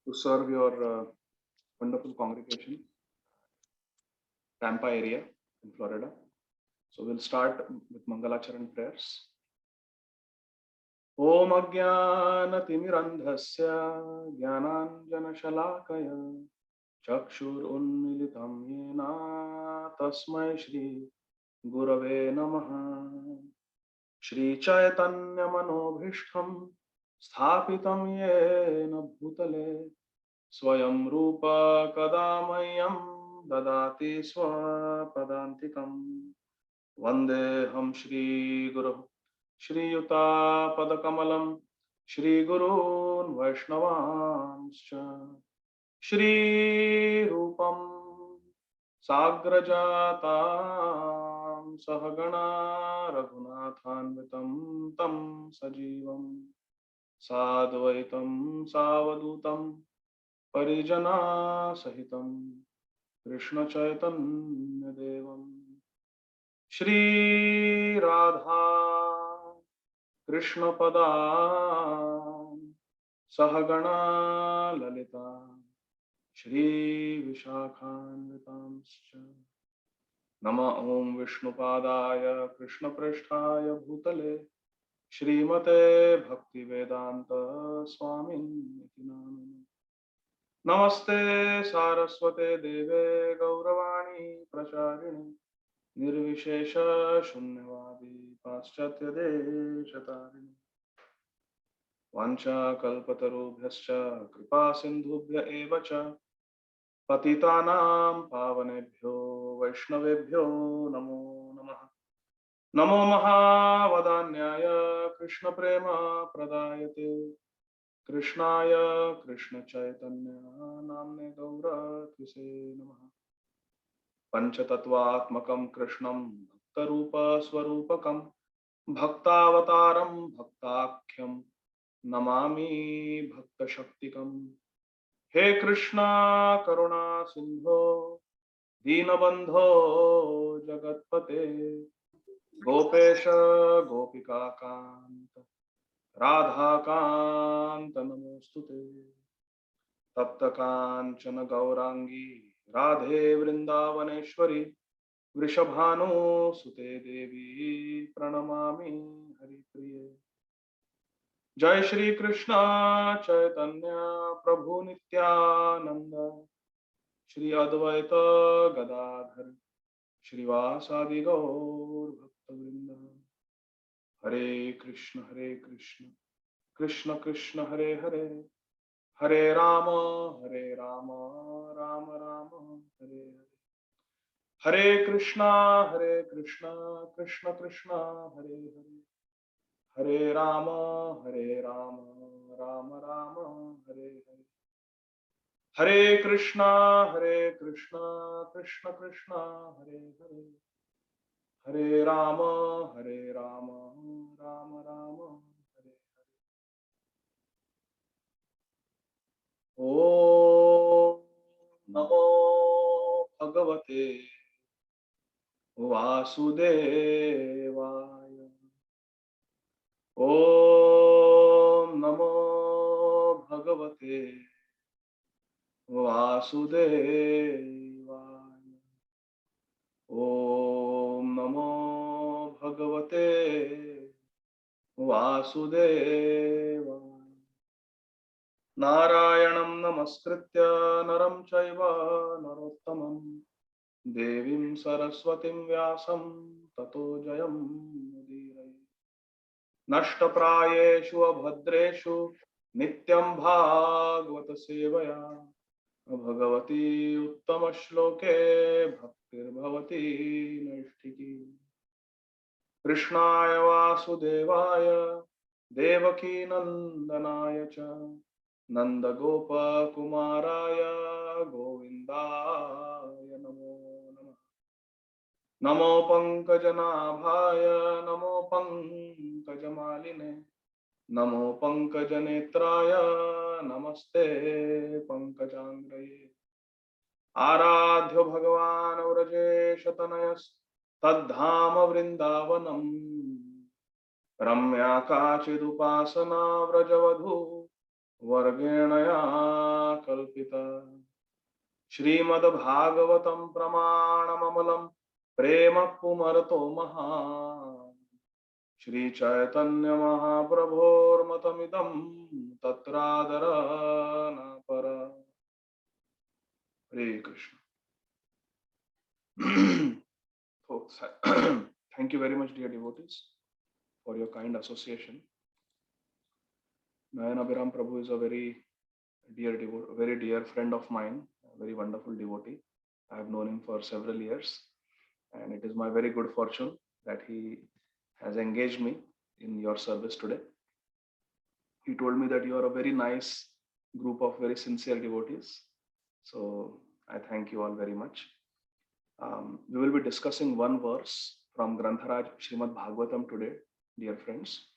to serve your wonderful congregation, Tampa area in Florida. So we'll start with Mangalacharan prayers. Om Ajnanatimirandhasya Jnananjanashalakaya Chakshurunmilitam Yena Tasmai Shri Gurave Namaha. Shri Chaitanya Manobhishtham Sthapitam Yena Bhutale Swayam Rupa Kadamayam Dadati Swapadantikam Vandeham Shri Guru Shri Yuta Padakamalam Shri Gurun Vaishnavanscha Shri Rupam Sagrajatam Sahagana Raghunathanvitam Tam Sajivam Sadvaitam Savadutam Parijana Sahitam Krishna Chaitanya Devam Shri Radha Krishna Pada Sahagana Lalita Shri Vishakhanvitamscha Nama Om Vishnupadaya Krishna Prasthaya Bhutale Shrimate Bhakti Vedanta Swamin Namine Namaste Saraswate Deve Gauravani Pracharine Nirvishesha Shunyavadi Paschatya Deshatarine Vancha Kalpatarubhyascha Kripa Sindhubhya Evacha Patitanam Pavanebhyo Vaishnavebhyo Namo Namaha Namo Mahavadanyaya Krishna Prema Pradayate Krishnaya Krishna Chaitanya Namne Gaura Twise Namaha Panchatattvaatmakam Krishnam Bhaktarupa Swarupakam Bhaktavataram Bhaktakhyam Namami Bhakta Shaktikam He Krishna Karuna Sindho Dinabandho Jagatpate Gopesha Gopika Kanta Radha Kanta Namostute Tapta Kanchana Gaurangi Radhe Vrindavaneshwari Vrishabhanu Sute Devi Pranamami Haripriye Jai Shri Krishna Chaitanya Prabhu Nityananda Shri Advaita Gadadhar Shri Vasadi Gaur Bhaktavrinda Hare Krishna Krishna Krishna Hare Hare Hare Rama Rama Rama Hare Hare Hare Krishna Krishna Krishna Hare Hare Hare Rama Rama Rama Hare Hare Hare Krishna Krishna Krishna Hare Hare Hare Rama Rama Rama Hare Hare Om Namo Bhagavate Vasudevaya Om Namo Bhagavate Vasudevaya Om Namo Bhagavate Vasudevaya Narayanam Namaskritya Naram Chaiva Narottamam Devim Saraswatim Vyasam Tato Jayam Mudiraye Nashtaprayeshu Abhadreshu Nityam Bhagavata Sevaya Bhagavati Uttama Shloke Bhaktir Bhavati Nashtiki Krishnaya Vasudevaya Devaki Nandanaya Cha Nanda Gopa Kumaraya Govindaya Namo Namah Namo Pankajanabhaya Namo Pankajamaline Namo Pankajanetraya Namaste Pankajangraye Aradhya Bhagavan Vrajesha Tanayas Tadhama Vrindavanam Ramya Kachidupasana Vrajavadhu Vargenaya कल्पिता श्रीमद्भागवतं प्रमाणममलं प्रेम पुमर्तो महान् श्री चैतन्य महाप्रभोर्मतमिदं तत्रादर न पर। हरे Krishna. Folks, thank you very much, dear devotees, for your kind association. Nayan Abhiram Prabhu is a very dear friend of mine, a very wonderful devotee. I have known him for several years, and it is my very good fortune that he has engaged me in your service today. He told me that you are a very nice group of very sincere devotees. So I thank you all very much. We will be discussing one verse from Grantharaj Srimad Bhagavatam today, dear friends.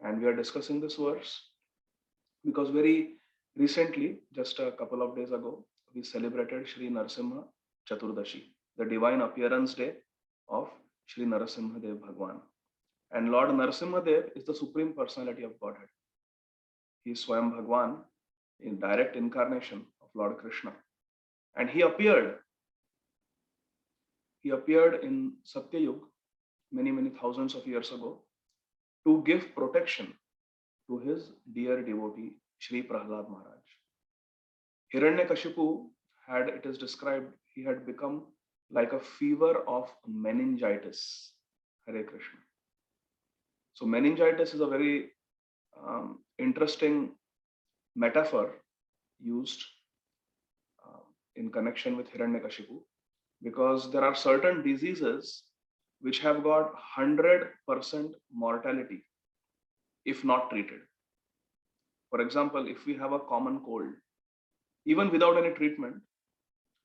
And we are discussing this verse because very recently, just a couple of days ago, we celebrated Shri Narasimha Chaturdashi, the divine appearance day of Shri Narasimha Dev Bhagwan. And Lord Narasimha Dev is the supreme personality of Godhead. He is Swayam Bhagwan, in direct incarnation of Lord Krishna. And he appeared in Satyayug many thousands of years ago to give protection to his dear devotee Shri Prahlad Maharaj. Hiranyakashipu had, it is described, he had become like a fever of meningitis. Hare Krishna. So meningitis is a very interesting metaphor used in connection with Hiranyakashipu, because there are certain diseases which have got 100% mortality if not treated. For example, if we have a common cold, even without any treatment,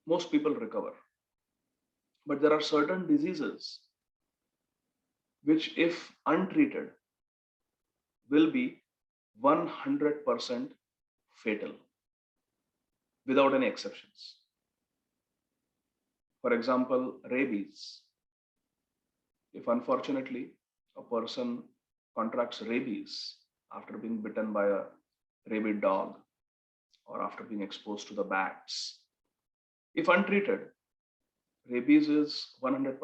most people recover. But there are certain diseases which, if untreated, will be 100% fatal without any exceptions. For example, rabies. If unfortunately a person contracts rabies after being bitten by a rabid dog or after being exposed to the bats, if untreated, rabies is 100%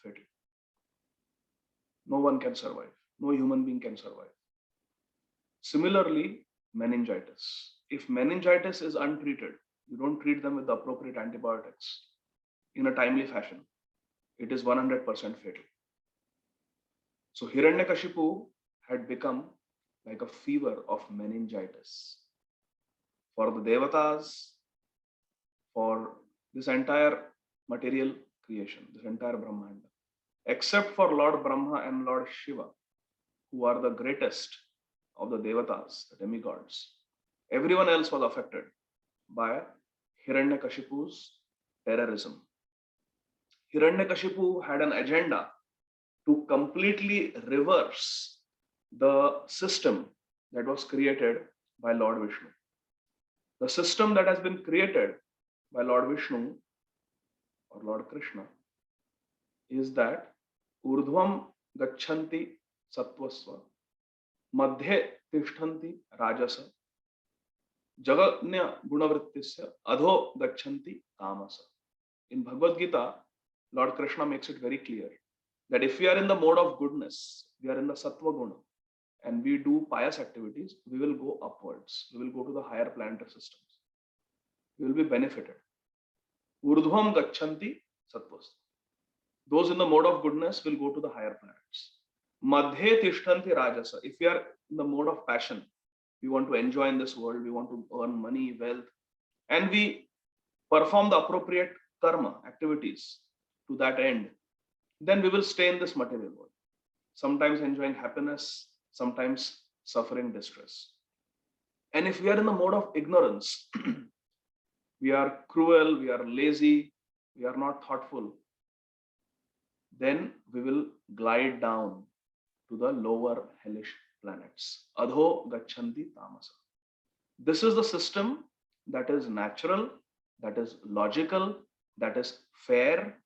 fatal. No one can survive. No human being can survive. Similarly, meningitis. If meningitis is untreated, you don't treat them with the appropriate antibiotics in a timely fashion, it is 100% fatal. So Hiranyakashipu had become like a fever of meningitis. For the Devatas, for this entire material creation, this entire Brahmanda, except for Lord Brahma and Lord Shiva, who are the greatest of the Devatas, the demigods, everyone else was affected by Hiranyakashipu's terrorism. Hiranyakashipu had an agenda to completely reverse the system that was created by Lord Vishnu. The system that has been created by Lord Vishnu or Lord Krishna is that urdhvam gachanti sattvasva, madhye tishtanti rajasa, jaganya gunavrittisya adho gachanti tamasa. In Bhagavad Gita, Lord Krishna makes it very clear that if we are in the mode of goodness, we are in the sattva guna, and we do pious activities, we will go upwards. We will go to the higher planetary systems. We will be benefited. Urdhvam gachanti sattvas. Those in the mode of goodness will go to the higher planets. Madhye tishtanti rajasa. If we are in the mode of passion, we want to enjoy in this world, we want to earn money, wealth, and we perform the appropriate karma, activities to that end, then we will stay in this material world. Sometimes enjoying happiness, sometimes suffering distress. And if we are in the mode of ignorance, we are cruel, we are lazy, we are not thoughtful, then we will glide down to the lower hellish planets. Adho gachanti tamasa. This is the system that is natural, that is logical, that is fair,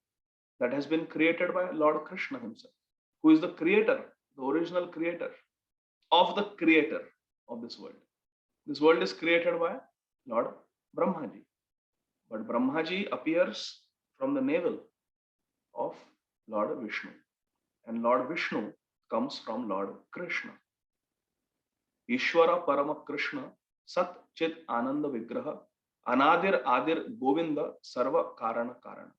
that has been created by Lord Krishna himself, who is the creator, the original creator of the creator of this world. This world is created by Lord Brahmaji. But Brahmaji appears from the navel of Lord Vishnu. And Lord Vishnu comes from Lord Krishna. Ishvara Parama Krishna Sat Chit Ananda Vigraha Anadir Adir Govinda Sarva Karana Karana.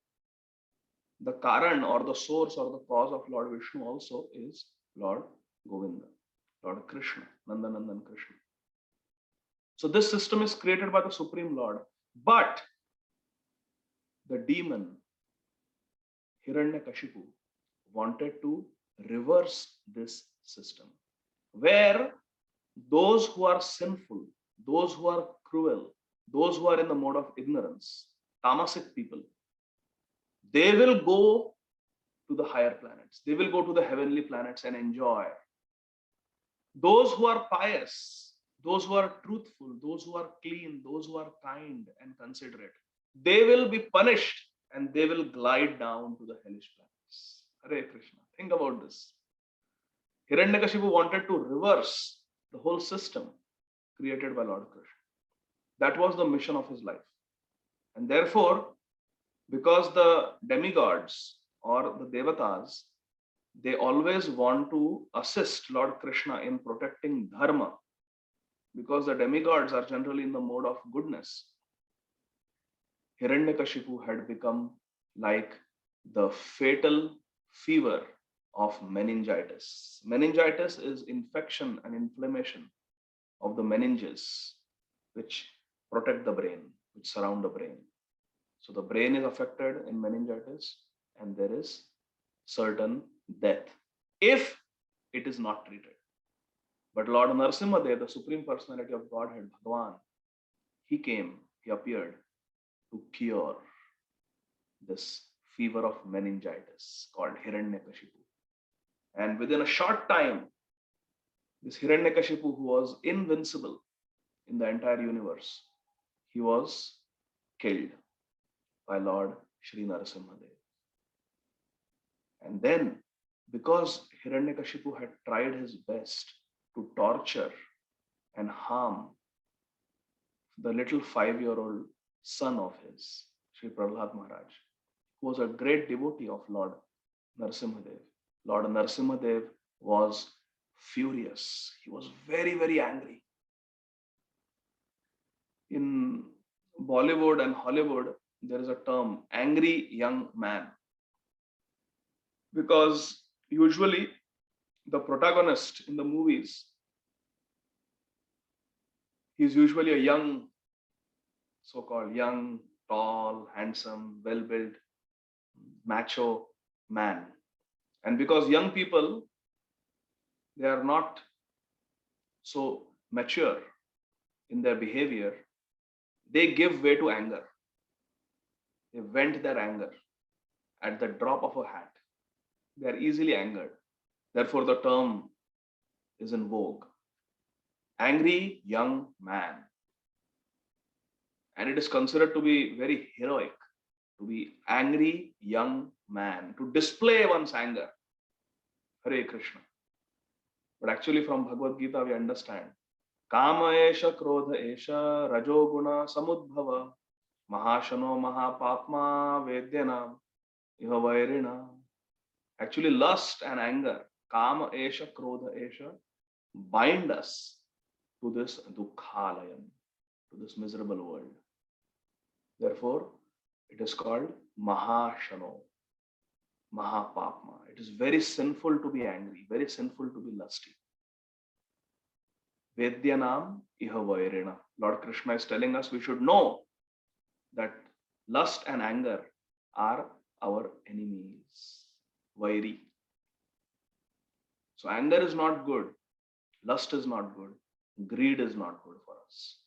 The Karan or the source or the cause of Lord Vishnu also is Lord Govinda, Lord Krishna, Nandanandan Krishna. So this system is created by the Supreme Lord. But the demon Hiranyakashipu wanted to reverse this system, where those who are sinful, those who are cruel, those who are in the mode of ignorance, tamasic people, they will go to the higher planets. They will go to the heavenly planets and enjoy. Those who are pious, those who are truthful, those who are clean, those who are kind and considerate, they will be punished and they will glide down to the hellish planets. Hare Krishna. Think about this. Hiranyakashipu wanted to reverse the whole system created by Lord Krishna. That was the mission of his life. And therefore, because the demigods or the devatas, they always want to assist Lord Krishna in protecting dharma, because the demigods are generally in the mode of goodness. Hiranyakashipu had become like the fatal fever of meningitis. Meningitis is infection and inflammation of the meninges, which protect the brain, which surround the brain. So the brain is affected in meningitis, and there is certain death if it is not treated. But Lord Narasimhadev, the Supreme Personality of Godhead, Bhagavan, he came, he appeared to cure this fever of meningitis called Hiranyakashipu. And within a short time, this Hiranyakashipu, who was invincible in the entire universe, he was killed by Lord Sri Narasimhadev. And then, because Hiranyakashipu had tried his best to torture and harm the little 5-year-old son of his, Sri Prahlad Maharaj, who was a great devotee of Lord Narasimhadev. Lord Narasimhadev was furious. He was very, very angry. In Bollywood and Hollywood, there is a term, angry young man. Because usually the protagonist in the movies, he's usually a young, so-called young, tall, handsome, well-built, macho man. And because young people, they are not so mature in their behavior, they give way to anger. They vent their anger at the drop of a hat. They are easily angered. Therefore, the term is in vogue. Angry young man. And it is considered to be very heroic to be angry young man, to display one's anger. Hare Krishna. But actually from Bhagavad Gita we understand, Kama esha krodha esha rajoguna samudbhava mahashano mahapapma vedyanam iha vairina. Actually lust and anger, Kama esha krodha esha, bind us to this dukkhalayam, to this miserable world. Therefore, it is called Mahashano, Mahapapma. It is very sinful to be angry, very sinful to be lusty. Vedyanam iha vairena. Lord Krishna is telling us we should know that lust and anger are our enemies. Vairi. So anger is not good, lust is not good, greed is not good for us.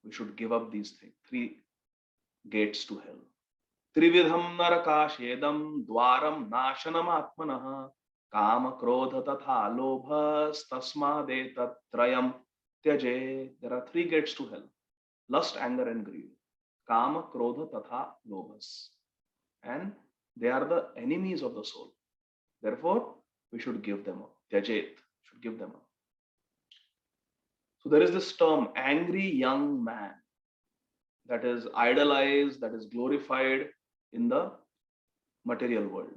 We should give up these things. 3 gates to hell. Trividham narakashedam dwaram nashanam atmanah kama krodha tatha lobhas tasmadetat trayam tyaje. There are 3 gates to hell: lust, anger and greed. Kama krodha tatha lobhas. And they are the enemies of the soul. Therefore, we should give them up. Tyajet, should give them up. So there is this term, angry young man. that is idolized, that is glorified in the material world.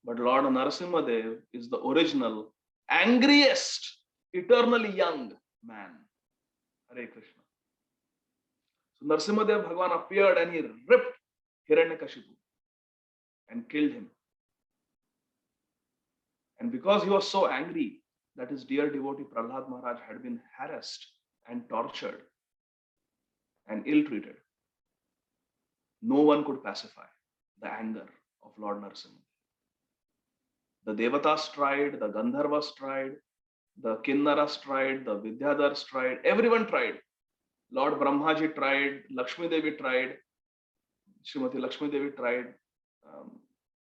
But Lord Narasimhadev is the original, angriest, eternally young man. Hare Krishna. So Narasimhadev Bhagwan appeared and he ripped Hiranyakashipu and killed him. And because he was so angry that his dear devotee Prahlad Maharaj had been harassed and tortured and ill-treated, no one could pacify the anger of Lord Narasimha. The Devatas tried, the Gandharvas tried, the Kinnaras tried, the Vidyadhars tried, everyone tried. Lord Brahmaji tried, Lakshmi Devi tried, Srimati Lakshmi Devi tried,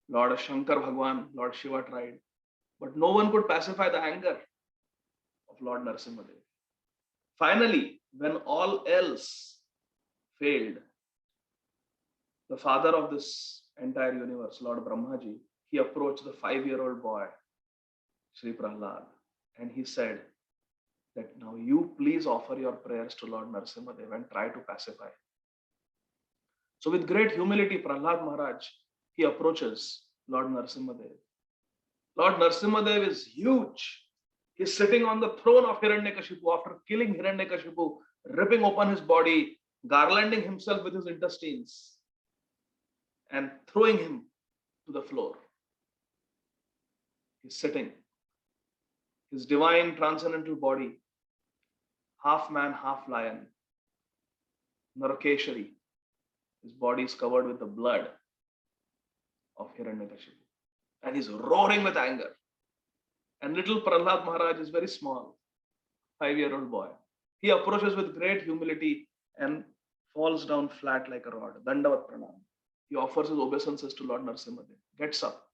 Lord Shankar Bhagwan, Lord Shiva tried, but no one could pacify the anger of Lord Narasimhadev. Finally, when all else failed, the father of this entire universe, Lord Brahmaji, he approached the 5-year-old boy, Sri Prahlad, and he said that now you please offer your prayers to Lord Narasimhadev and try to pacify. So with great humility, Prahlad Maharaj, he approaches Lord Narasimhadev. Lord Narasimhadev is huge. He's sitting on the throne of Hiranyakashipu after killing Hiranyakashipu, ripping open his body, garlanding himself with his intestines, and throwing him to the floor. He's sitting. His divine transcendental body, half man, half lion, Narakeshari. His body is covered with the blood of Hiranyakashipu. And he's roaring with anger. And little Prahlad Maharaj is very small, 5-year-old boy. He approaches with great humility and falls down flat like a rod. Dandavat Pranam. He offers his obeisances to Lord Narasimhadev. Gets up.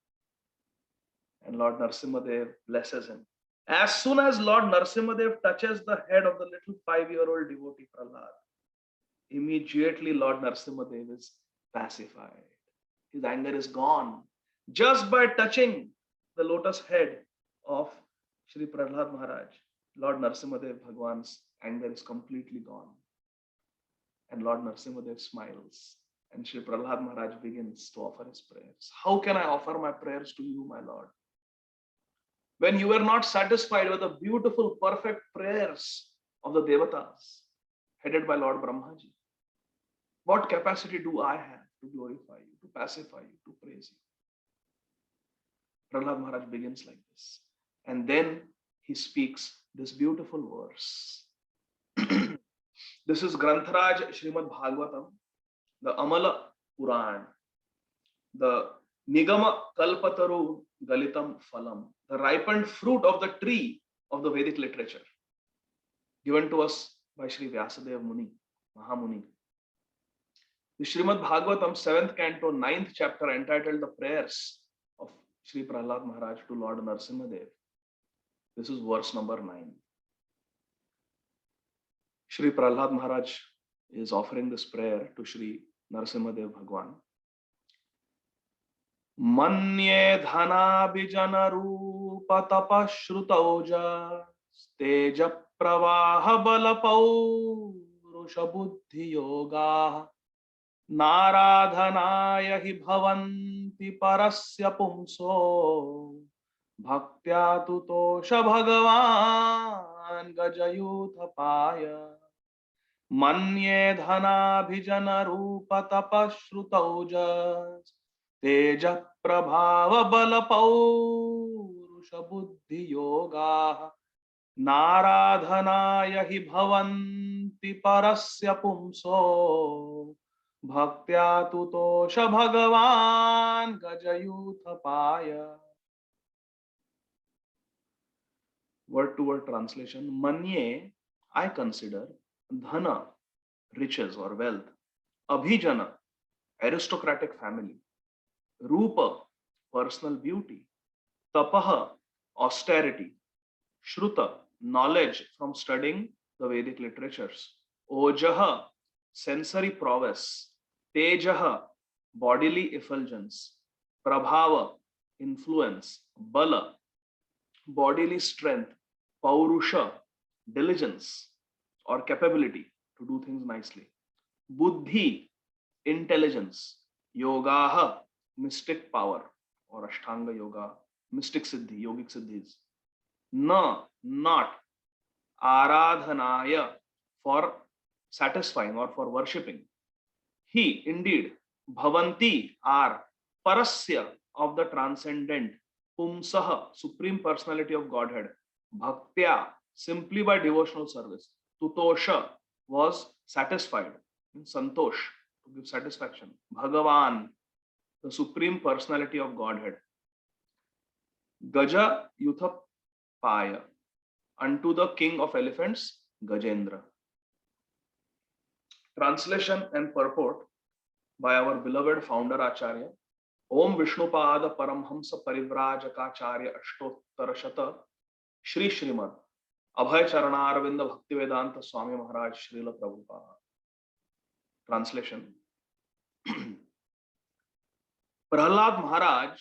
And Lord Narasimhadev blesses him. As soon as Lord Narasimhadev touches the head of the little 5-year-old devotee Prahlad, immediately Lord Narasimhadev is pacified. His anger is gone. Just by touching the lotus head of Sri Prahlad Maharaj, Lord Narasimhadev Bhagwan's anger is completely gone. And Lord Narasimhadev smiles. And Sri Prahlad Maharaj begins to offer his prayers. How can I offer my prayers to you, my Lord? When you were not satisfied with the beautiful, perfect prayers of the Devatas, headed by Lord Brahmaji, what capacity do I have to glorify you, to pacify you, to praise you? Prahlad Maharaj begins like this. And then he speaks this beautiful verse. This is Grantharaj Srimad Bhagavatam, the Amala Puran, the Nigama Kalpataru Galitam Phalam, the ripened fruit of the tree of the Vedic literature, given to us by Sri Vyasadeva Muni, Mahamuni. The Srimad Bhagavatam, 7th canto, 9th chapter, entitled The Prayers of Sri Prahlad Maharaj to Lord Narasimhadev. This is verse number 9. Sri Prahlad Maharaj is offering this prayer to Sri Narasimhadev Bhagwan. Manye dhana bijana rupa tapashrutauja steja pravaha balapau rusha buddhi yoga naradhanaya hi bhavanti parasya pumso bhaktya tutosha bhagavan gajayuthapaya manye dhana bijana rupa tapashrutauja teja prabhava bala paurusha buddhi yoga naradhanaya hi bhavanti parasya pumso bhaktya tutosha bhagavan gajayuthapaya. Word to word translation. Manye, I consider, dhana, riches or wealth, abhijana, aristocratic family, Rupa, personal beauty, Tapaha, austerity, Shruta, knowledge from studying the Vedic literatures, Ojaha, sensory prowess, Tejaha, bodily effulgence, Prabhava, influence, Bala, bodily strength, Paurusha, diligence or capability to do things nicely, buddhi, intelligence, yogaha, mystic power, or ashtanga yoga, mystic siddhi, yogic siddhis. Na, not aradhanaya, for satisfying or for worshipping. He, indeed, bhavanti, are parasya, of the transcendent, pumsaha, supreme personality of Godhead, bhaktya, simply by devotional service, tutosha, was satisfied, santosh, to give satisfaction, bhagavan, the supreme personality of Godhead, gaja yuthapaya, unto the king of elephants, Gajendra. Translation and purport by our beloved founder Acharya. Om Vishnupada Paramhamsa Parivrajakacarya Ashtottar Shata Shri Srimad Abhay Charanarvinda Bhaktivedanta Swami Maharaj Srila Prabhupada. Translation. Prahlad Maharaj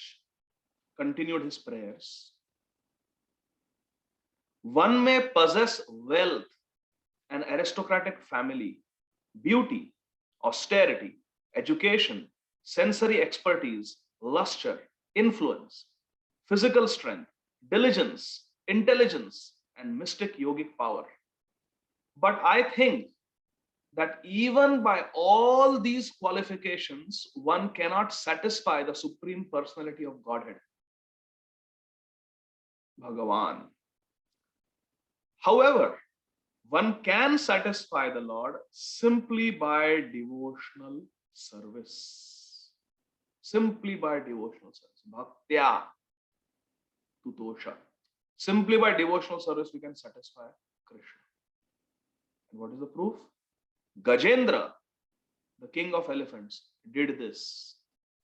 continued his prayers. One may possess wealth, an aristocratic family, beauty, austerity, education, sensory expertise, luster, influence, physical strength, diligence, intelligence, and mystic yogic power. But I think that even by all these qualifications, one cannot satisfy the Supreme Personality of Godhead, Bhagavan. However, one can satisfy the Lord simply by devotional service. Simply by devotional service. Bhaktya tutosha. Simply by devotional service, we can satisfy Krishna. And what is the proof? Gajendra, the king of elephants, did this.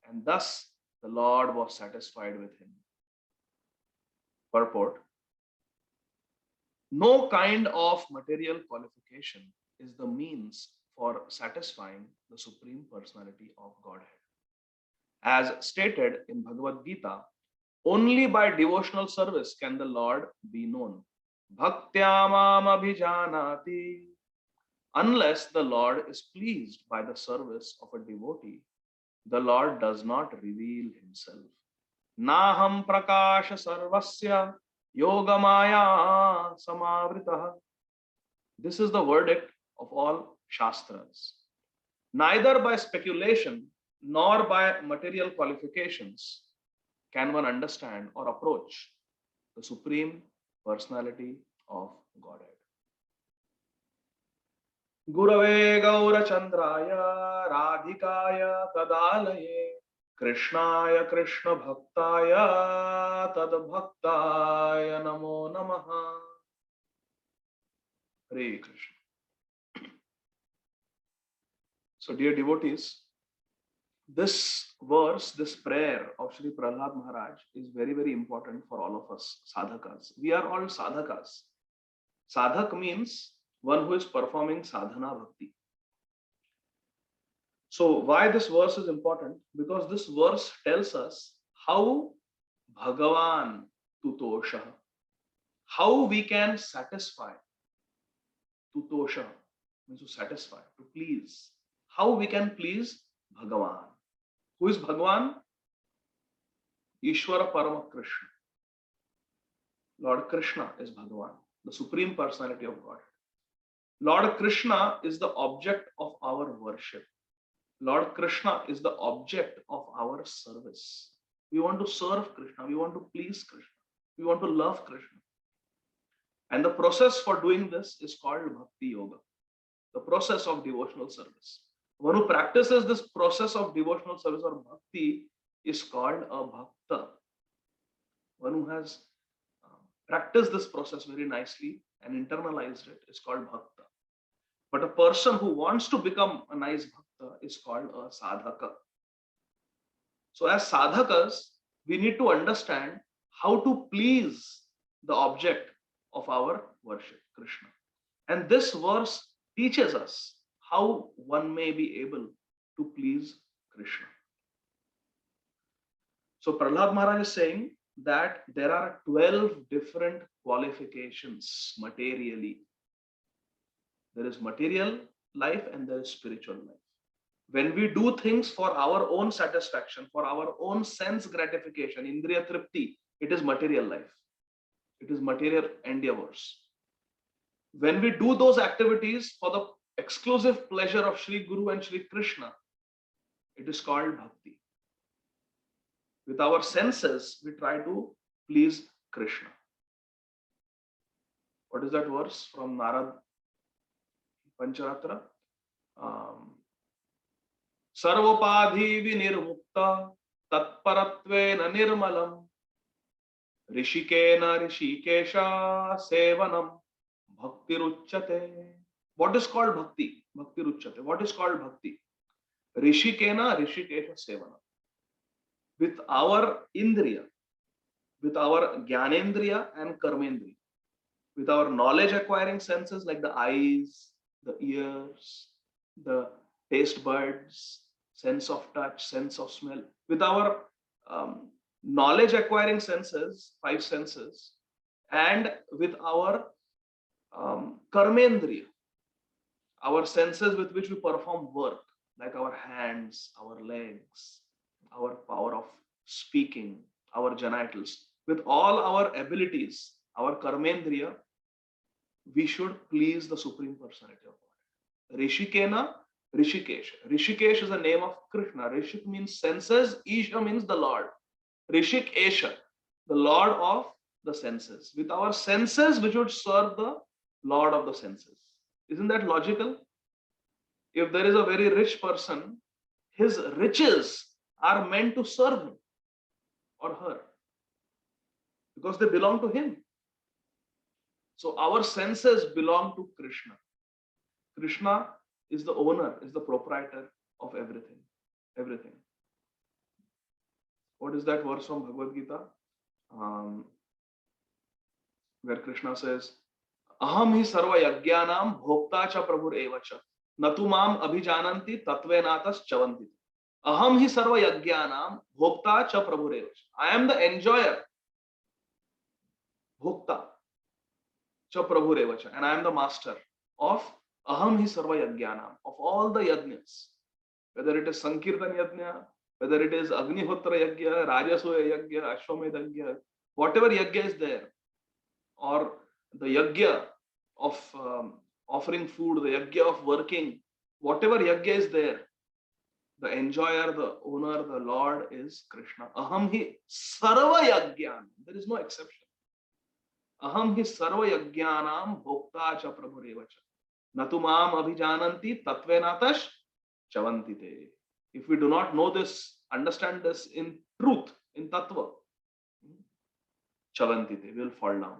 And thus the Lord was satisfied with him. Purport. No kind of material qualification is the means for satisfying the Supreme Personality of Godhead. As stated in Bhagavad Gita, only by devotional service can the Lord be known. Bhaktya mam abhijanati. Unless the Lord is pleased by the service of a devotee, the Lord does not reveal himself. Naham prakasha sarvasya yogamaya samavritah. This is the verdict of all Shastras. Neither by speculation nor by material qualifications can one understand or approach the Supreme Personality of Godhead. Gurave Gaurachandraya Radhikaya Tadalaye Krishnaya Krishna Bhaktaya Tadbhaktaya Namo Namaha. Hare Krishna. So, dear devotees, this verse, this prayer of Sri Prahlad Maharaj is very, very important for all of us sadhakas. We are all sadhakas. Sadhak means one who is performing sadhana bhakti. So why this verse is important? Because this verse tells us how Bhagavan tutosha, how we can satisfy. Tutosha means to satisfy, to please. How we can please Bhagavan. Who is Bhagavan? Ishvara Parama Krishna. Lord Krishna is Bhagavan, the Supreme Personality of God. Lord Krishna is the object of our worship. Lord Krishna is the object of our service. We want to serve Krishna. We want to please Krishna. We want to love Krishna. And the process for doing this is called Bhakti Yoga, the process of devotional service. One who practices this process of devotional service or bhakti is called a bhakta. One who has practiced this process very nicely and internalized it is called bhakta. But a person who wants to become a nice bhakta is called a sadhaka. So as sadhakas, we need to understand how to please the object of our worship, Krishna. And this verse teaches us how one may be able to please Krishna. So Prahlad Maharaj is saying that there are 12 different qualifications materially. There is material life and there is spiritual life. When we do things for our own satisfaction, for our own sense gratification, indriya tripti, it is material life. It is material endeavors. When we do those activities for the exclusive pleasure of Sri Guru and Sri Krishna, it is called bhakti. With our senses, we try to please Krishna. What is that verse from Narad Pancharatra? Sarvopadhi vinirmukta tatparattvena nirmalam rishikena rishikesha sevanam bhaktiruchyate. What is called bhakti? Bhaktiruchyate. What is called bhakti? Rishikena rishikesha sevanam. With our indriya, with our jnanendriya and karmendriya, with our knowledge acquiring senses like the eyes, the ears, the taste buds, sense of touch, sense of smell, with our knowledge acquiring senses, 5 senses, and with our karmendriya, our senses with which we perform work, like our hands, our legs, our power of speaking, our genitals, with all our abilities, our karmendriya, we should please the Supreme Personality of God. Rishikena, Rishikesh. Rishikesh is the name of Krishna. Rishik means senses, Isha means the Lord. Rishikesha, the Lord of the senses. With our senses, we should serve the Lord of the senses. Isn't that logical? If there is a very rich person, his riches are meant to serve him or her because they belong to him. So our senses belong to Krishna. Krishna is the owner, is the proprietor of everything. Everything. What is that verse from Bhagavad Gita? Where Krishna says, Aham hi sarva yajnanam bhokta cha prabhur evacha natu mam abhijananti tatvenatas chavanti. Aham hi sarva yajnanam bhokta cha prabhur evacha. I am the enjoyer. Bhokta cha prabhur evacha. And I am the master of Aham hi sarva yajnanam, of all the yajnas. Whether it is Sankirtan yajna, whether it is Agnihotra yajna, Rajasuya yajna, Ashwamedha yajna, whatever yajna is there, or the yajna of offering food, the yajna of working, whatever yajna is there, the enjoyer, the owner, the Lord is Krishna. Aham hi sarva yajnanam. There is no exception. Aham hi sarva yajnanam bhokta cha prabhurevacha. Natumam abhijananti tatvenatash chavantite. If we do not know this, understand this in truth, in tattva, chavantite, we will fall down.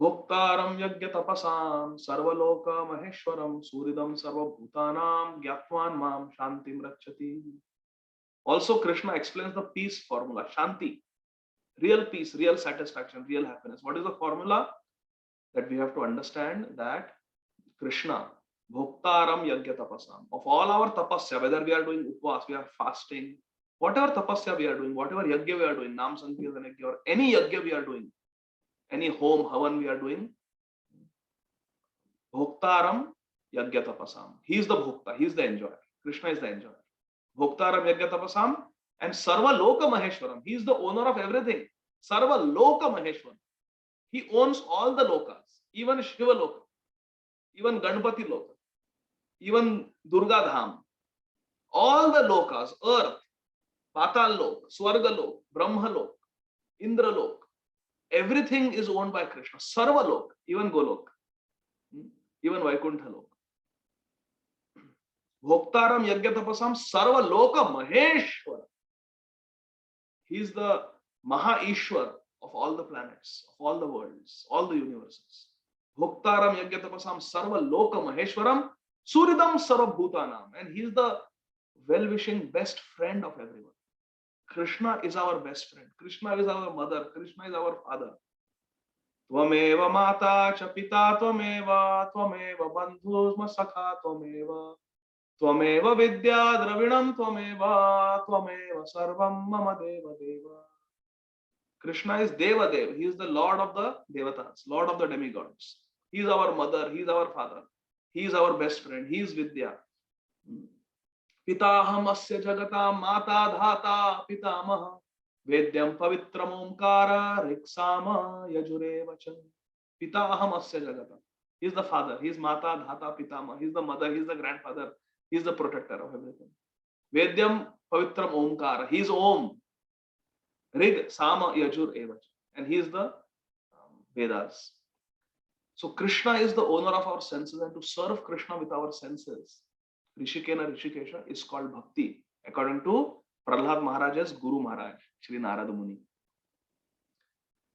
Bhoktaram yajna tapasam sarvaloka maheshwaram suridam sarvabhutanam gyatvan mam shantim rachati. Also, Krishna explains the peace formula, shanti, real peace, real satisfaction, real happiness. What is the formula? That we have to understand that Krishna, bhoktaram yajna tapasam, of all our tapasya, whether we are doing upvas, we are fasting, whatever tapasya we are doing, whatever yajna we are doing, nam sankirtan yajna, or any yajna we are doing, any home, havan we are doing, bhoktaram yajna tapasam. He is the bhokta, he is the enjoyer. Krishna is the enjoyer. Bhoktaram yajna tapasam and sarva loka maheshwaram. He is the owner of everything. Sarva loka maheshwaram. He owns all the lokas, even Shiva loka, even Ganpati loka, even Durga Dham. All the lokas, earth, Patal lok, Swarga lok, Brahma lok, Indra lok, everything is owned by Krishna. Sarva lok, even Golok, even Vaikuntha lok. Bhoktaram yajna tapasam sarva loka maheshwara. He is the Maha Ishwar of all the planets, of all the worlds, all the universes. Bhoktaram yajna tapasam sarva loka maheshwaram suridam sarvabhutanam. And he is the well-wishing best friend of everyone. Krishna is our best friend. Krishna is our mother. Krishna is our father. Tvameva mata cha pita tvameva, tvameva bandhusma sakha tvameva, tvameva vidya dravinam tvameva, tvameva sarvam mama deva deva. Krishna is Deva Dev. He is the Lord of the Devatas, Lord of the demigods. He is our mother, he is our father, he is our best friend, he is Vidya. पिताहम अस्य जगता माता धाता पितामह वेद्यम पवित्रम ओंकार ऋक्साम यजुरेव च. पिताहम asya jagata. He is the father, he is mata dhata pitama, he is the mother, he is the grandfather, he is the protector of everything. Vedyam pavitram omkara, he is Om. Rig sama yajur eva cha, and he is the Vedas. So Krishna is the owner of our senses, and to serve Krishna with our senses, Rishikena Rishikesha, is called bhakti, according to Prahlad Maharaj's Guru Maharaj, Shri Narada Muni.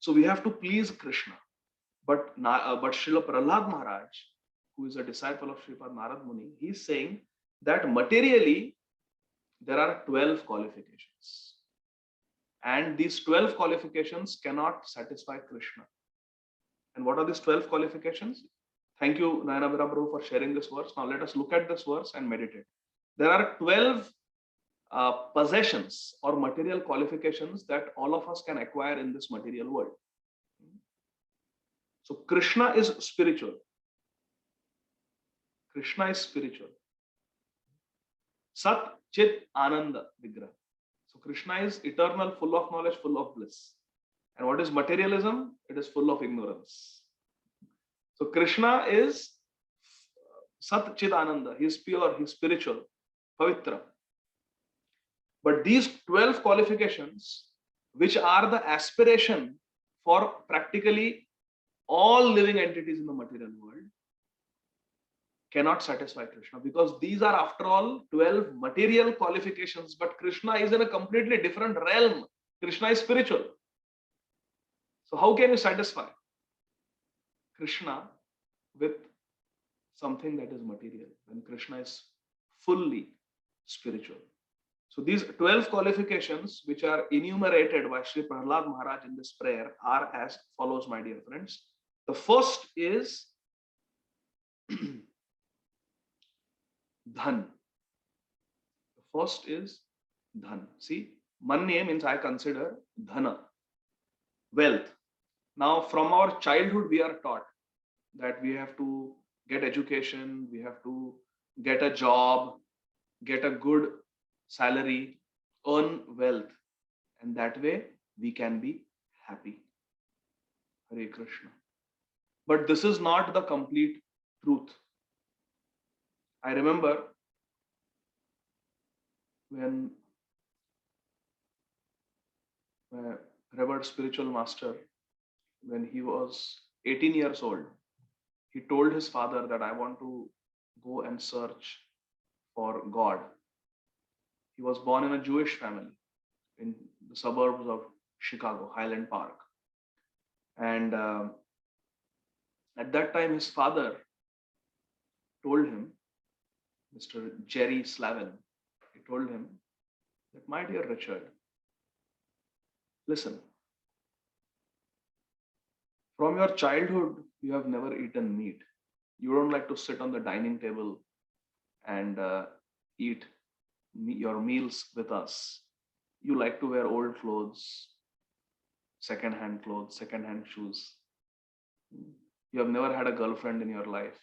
So we have to please Krishna. But Srila Prahlad Maharaj, who is a disciple of Sripad Narad Muni, he is saying that materially there are 12 qualifications. And these 12 qualifications cannot satisfy Krishna. And what are these 12 qualifications? Thank you, Nayana Vira Prabhu, for sharing this verse. Now let us look at this verse and meditate. There are 12 possessions or material qualifications that all of us can acquire in this material world. So Krishna is spiritual. Krishna is spiritual. Sat Chit Ananda Vigraha. So Krishna is eternal, full of knowledge, full of bliss. And what is materialism? It is full of ignorance. So Krishna is Sat Chit Ananda. He is pure, he is spiritual, Pavitra. But these 12 qualifications, which are the aspiration for practically all living entities in the material world, cannot satisfy Krishna, because these are, after all, 12 material qualifications. But Krishna is in a completely different realm. Krishna is spiritual. So how can you satisfy Krishna with something that is material when Krishna is fully spiritual? So these 12 qualifications, which are enumerated by Sri Prahlad Maharaj in this prayer, are as follows, my dear friends. The first is dhan. The first is dhan. See, manye means I consider dhana, wealth. Now, from our childhood, we are taught that we have to get education, we have to get a job, get a good salary, earn wealth, and that way we can be happy. Hare Krishna. But this is not the complete truth. I remember when my revered spiritual master, when he was 18 years old, he told his father that I want to go and search for God. He was born in a Jewish family in the suburbs of Chicago, Highland Park. And at that time, his father told him, Mr. Jerry Slavin, he told him that, my dear Richard, listen, from your childhood, you have never eaten meat. You don't like to sit on the dining table and eat your meals with us. You like to wear old clothes, second-hand clothes, second-hand shoes. You have never had a girlfriend in your life.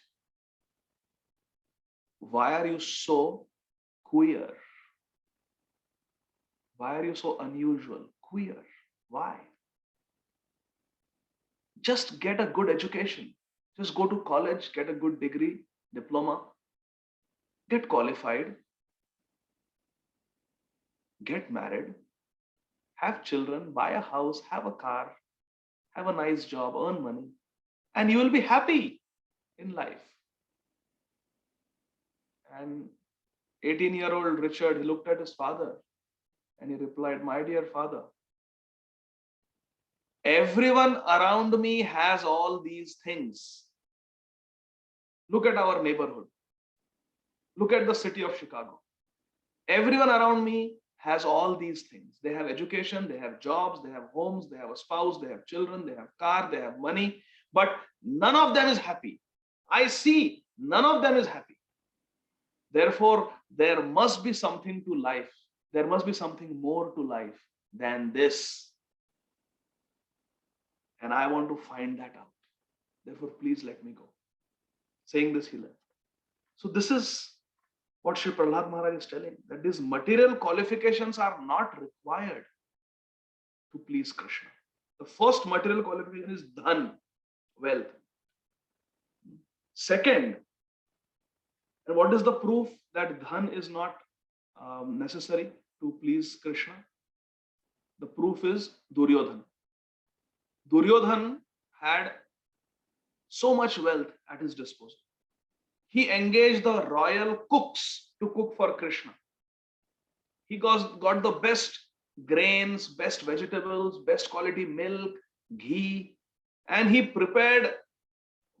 Why are you so queer? Why are you so unusual? Queer. Why? Just get a good education. Just go to college, get a good degree, diploma, get qualified, get married, have children, buy a house, have a car, have a nice job, earn money, and you will be happy in life. And 18-year-old Richard, he looked at his father and he replied, my dear father, everyone around me has all these things. Look at our neighborhood. Look at the city of Chicago. Everyone around me has all these things. They have education, they have jobs, they have homes, they have a spouse, they have children, they have car, they have money, but none of them is happy. I see none of them is happy. Therefore, there must be something to life. There must be something more to life than this. And I want to find that out. Therefore, please let me go. Saying this, he left. So this is what Sri Prahlad Maharaj is telling, that these material qualifications are not required to please Krishna. The first material qualification is dhan, wealth. Second, and what is the proof that dhan is not necessary to please Krishna? The proof is Duryodhan. Duryodhan had so much wealth at his disposal. He engaged the royal cooks to cook for Krishna. He got the best grains, best vegetables, best quality milk, ghee, and he prepared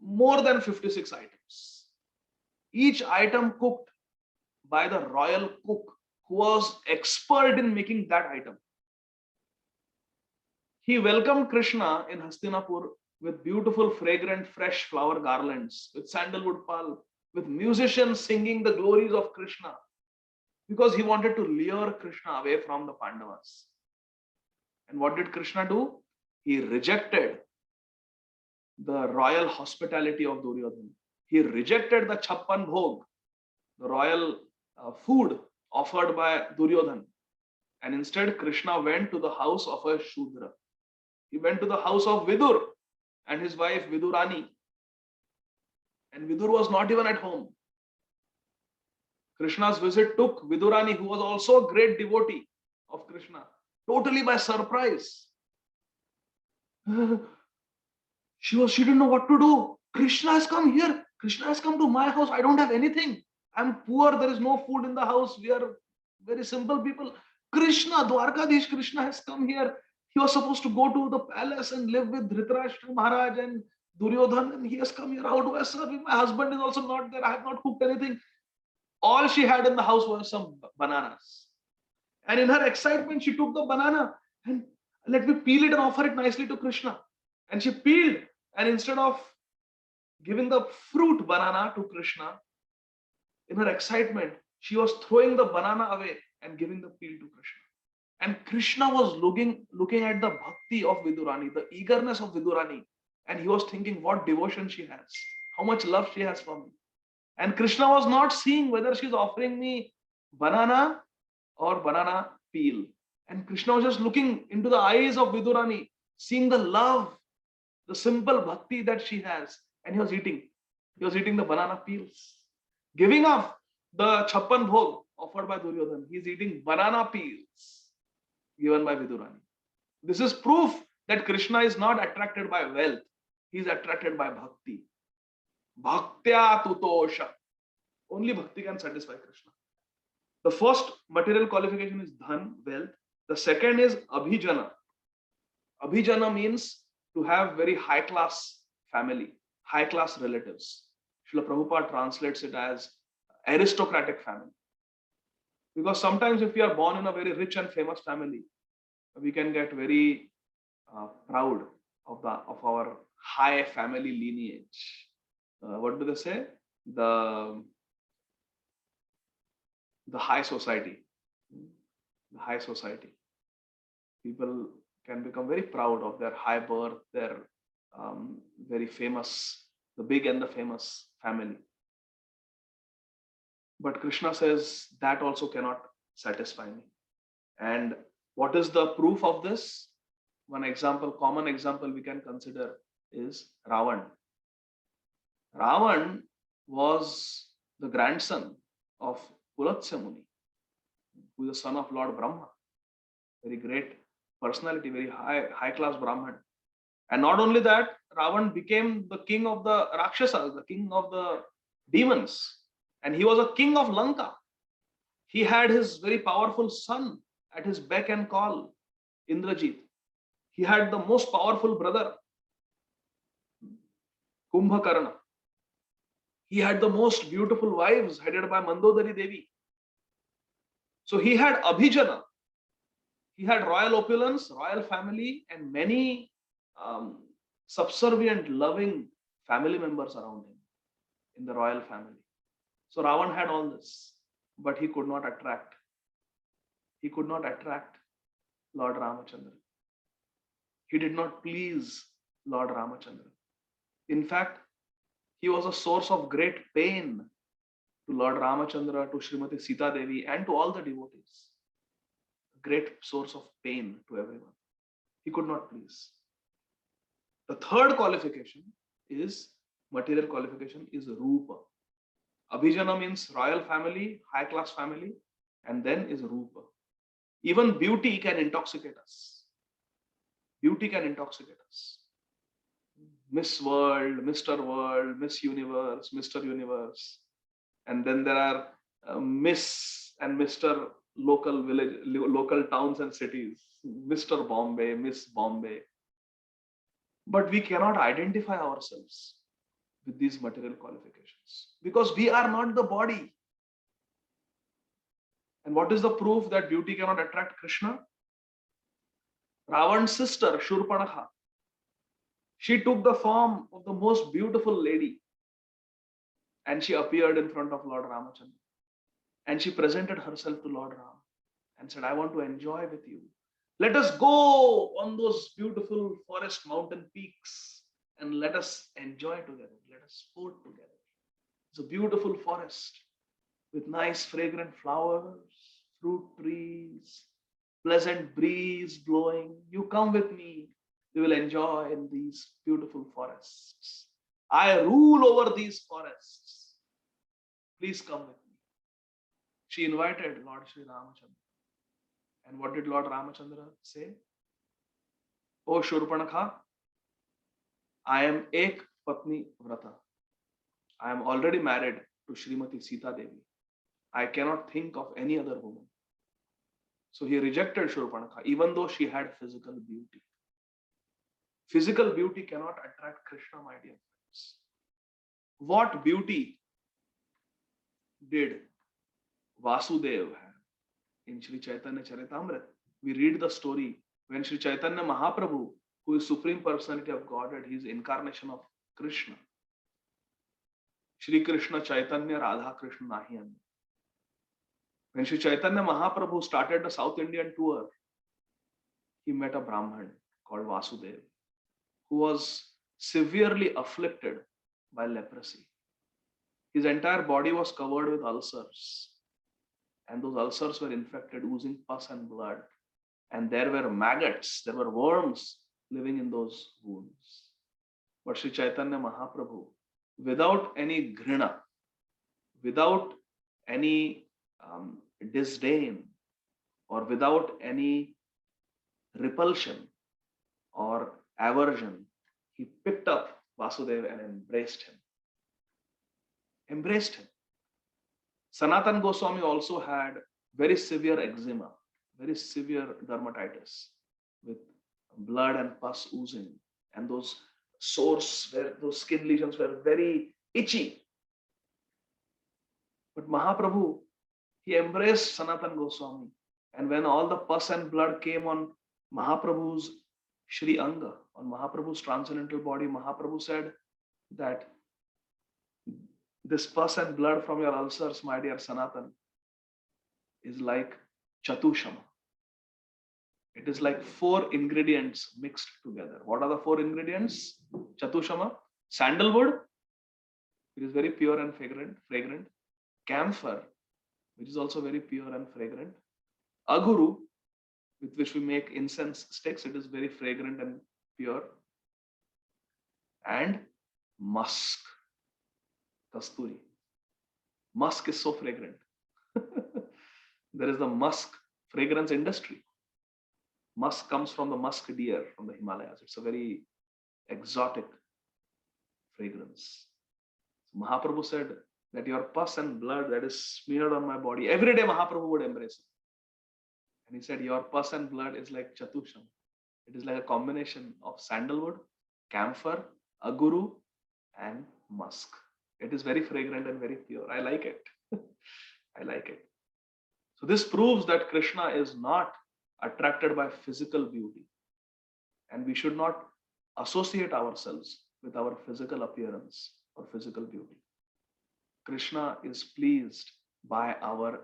more than 56 items. Each item cooked by the royal cook who was expert in making that item. He welcomed Krishna in Hastinapur with beautiful, fragrant, fresh flower garlands, with sandalwood pulp, with musicians singing the glories of Krishna, because he wanted to lure Krishna away from the Pandavas. And what did Krishna do? He rejected the royal hospitality of Duryodhana. He rejected the Chappan Bhog, the royal food offered by Duryodhana. And instead, Krishna went to the house of a Shudra. He went to the house of Vidur and his wife Vidurani. And Vidur was not even at home. Krishna's visit took Vidurani, who was also a great devotee of Krishna, totally by surprise. She didn't know what to do. Krishna has come here. Krishna has come to my house. I don't have anything. I'm poor. There is no food in the house. We are very simple people. Krishna, Dwarkadish Krishna has come here. He was supposed to go to the palace and live with Dhritarashtra Maharaj and Duryodhan, and he has come here. How do I serve him? My husband is also not there. I have not cooked anything. All she had in the house was some bananas. And in her excitement, she took the banana and let me peel it and offer it nicely to Krishna. And she peeled, and instead of giving the fruit banana to Krishna, in her excitement, she was throwing the banana away and giving the peel to Krishna. And Krishna was looking at the bhakti of Vidurani, the eagerness of Vidurani. And he was thinking what devotion she has, how much love she has for me. And Krishna was not seeing whether she's offering me banana or banana peel. And Krishna was just looking into the eyes of Vidurani, seeing the love, the simple bhakti that she has. And he was eating. He was eating the banana peels. Giving up the Chappan Bhog offered by Duryodhana. He is eating banana peels given by Vidurani. This is proof that Krishna is not attracted by wealth. He is attracted by bhakti. Bhaktya tutosha. Only bhakti can satisfy Krishna. The first material qualification is dhan, wealth. The second is abhijana. Abhijana means to have very high class family, high class relatives. Srila Prabhupada translates it as aristocratic family. Because sometimes if we are born in a very rich and famous family, we can get very proud of our high family lineage. What do they say? The high society. The high society. People can become very proud of their high birth, their very famous, the big and the famous family. But Krishna says that also cannot satisfy me. And what is the proof of this? One example, common example we can consider is Ravan. Ravan was the grandson of Pulatsya Muni, who is the son of Lord Brahma. Very great personality, very high class Brahman. And not only that, Ravan became the king of the Rakshasas, the king of the demons. And he was a king of Lanka. He had his very powerful son at his beck and call, Indrajit. He had the most powerful brother, Kumbhakarna. He had the most beautiful wives headed by Mandodari Devi. So he had abhijana. He had royal opulence, royal family, and many subservient, loving family members around him in the royal family. So Ravan had all this, but he could not attract. He could not attract Lord Ramachandra. He did not please Lord Ramachandra. In fact, he was a source of great pain to Lord Ramachandra, to Srimati Sita Devi, and to all the devotees. A great source of pain to everyone. He could not please. The third qualification is material qualification is Rupa. Abhijana means royal family, high class family, and then is Rupa. Even beauty can intoxicate us. Beauty can intoxicate us. Miss World, Mr. World, Miss Universe, Mr. Universe. And then there are Miss and Mr. local village, local towns and cities, Mr. Bombay, Miss Bombay. But we cannot identify ourselves with these material qualifications because we are not the body. And what is the proof that beauty cannot attract Krishna? Ravan's sister, Shurpanakha, she took the form of the most beautiful lady and she appeared in front of Lord Ramachandra. And she presented herself to Lord Ram and said, I want to enjoy with you. Let us go on those beautiful forest mountain peaks and let us enjoy together. Let us sport together. It's a beautiful forest with nice fragrant flowers, fruit trees, pleasant breeze blowing. You come with me. We will enjoy in these beautiful forests. I rule over these forests. Please come with me. She invited Lord Sri Ramachandra. And what did Lord Ramachandra say? Oh Shurpanakha, I am Ek Patni Vrata. I am already married to Srimati Sita Devi. I cannot think of any other woman. So he rejected Shurpanakha, even though she had physical beauty. Physical beauty cannot attract Krishna, my dear friends. What beauty did Vasudeva have? In Sri Chaitanya Charitamrita, we read the story when Sri Chaitanya Mahaprabhu, who is Supreme Personality of Godhead, he is incarnation of Krishna. Shri Krishna Chaitanya Radha Krishna Nahiyan. When Sri Chaitanya Mahaprabhu started the South Indian tour, he met a Brahman called Vasudeva, who was severely afflicted by leprosy. His entire body was covered with ulcers. And those ulcers were infected, oozing pus and blood. And there were maggots, there were worms living in those wounds. But Sri Chaitanya Mahaprabhu, without any ghrina, without any disdain, or without any repulsion or aversion, he picked up Vasudeva and embraced him. Embraced him. Sanatan Goswami also had very severe eczema, very severe dermatitis with blood and pus oozing, and those sores, where those skin lesions were very itchy. But Mahaprabhu, he embraced Sanatan Goswami, and when all the pus and blood came on Mahaprabhu's Shri Anga, on Mahaprabhu's transcendental body, Mahaprabhu said that this pus and blood from your ulcers, my dear Sanatan, is like Chatushama. It is like 4 ingredients mixed together. What are the 4 ingredients? Chatushama, sandalwood, which is very pure and fragrant. Camphor, which is also very pure and fragrant. Aguru, with which we make incense sticks, it is very fragrant and pure. And musk, kasturi. Musk is so fragrant. There is the musk fragrance industry. Musk comes from the musk deer from the Himalayas. It's a very exotic fragrance. So Mahaprabhu said that your pus and blood that is smeared on my body, every day Mahaprabhu would embrace it. And he said, your pus and blood is like Chatusham. It is like a combination of sandalwood, camphor, aguru, and musk. It is very fragrant and very pure. I like it. I like it. So this proves that Krishna is not attracted by physical beauty. And we should not associate ourselves with our physical appearance or physical beauty. Krishna is pleased by our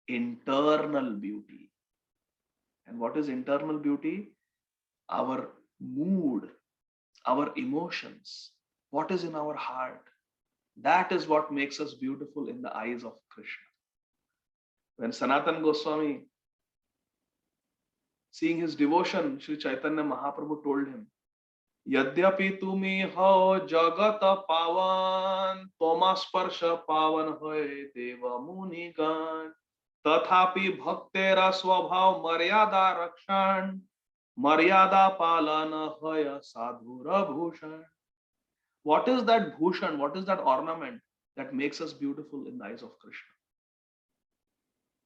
internal beauty. And what is internal beauty? Our mood, our emotions, what is in our heart, that is what makes us beautiful in the eyes of Krishna. When Sanatan Goswami, seeing his devotion, Sri Chaitanya Mahaprabhu told him, Yadyapi tumi ho jagat pavan, toma sparsha pavan hoye deva muni gan, tathapi bhaktera swabhav maryada rakshan, maryada palana hoya sadhura bhushan. What is that bhushan? What is that ornament that makes us beautiful in the eyes of Krishna?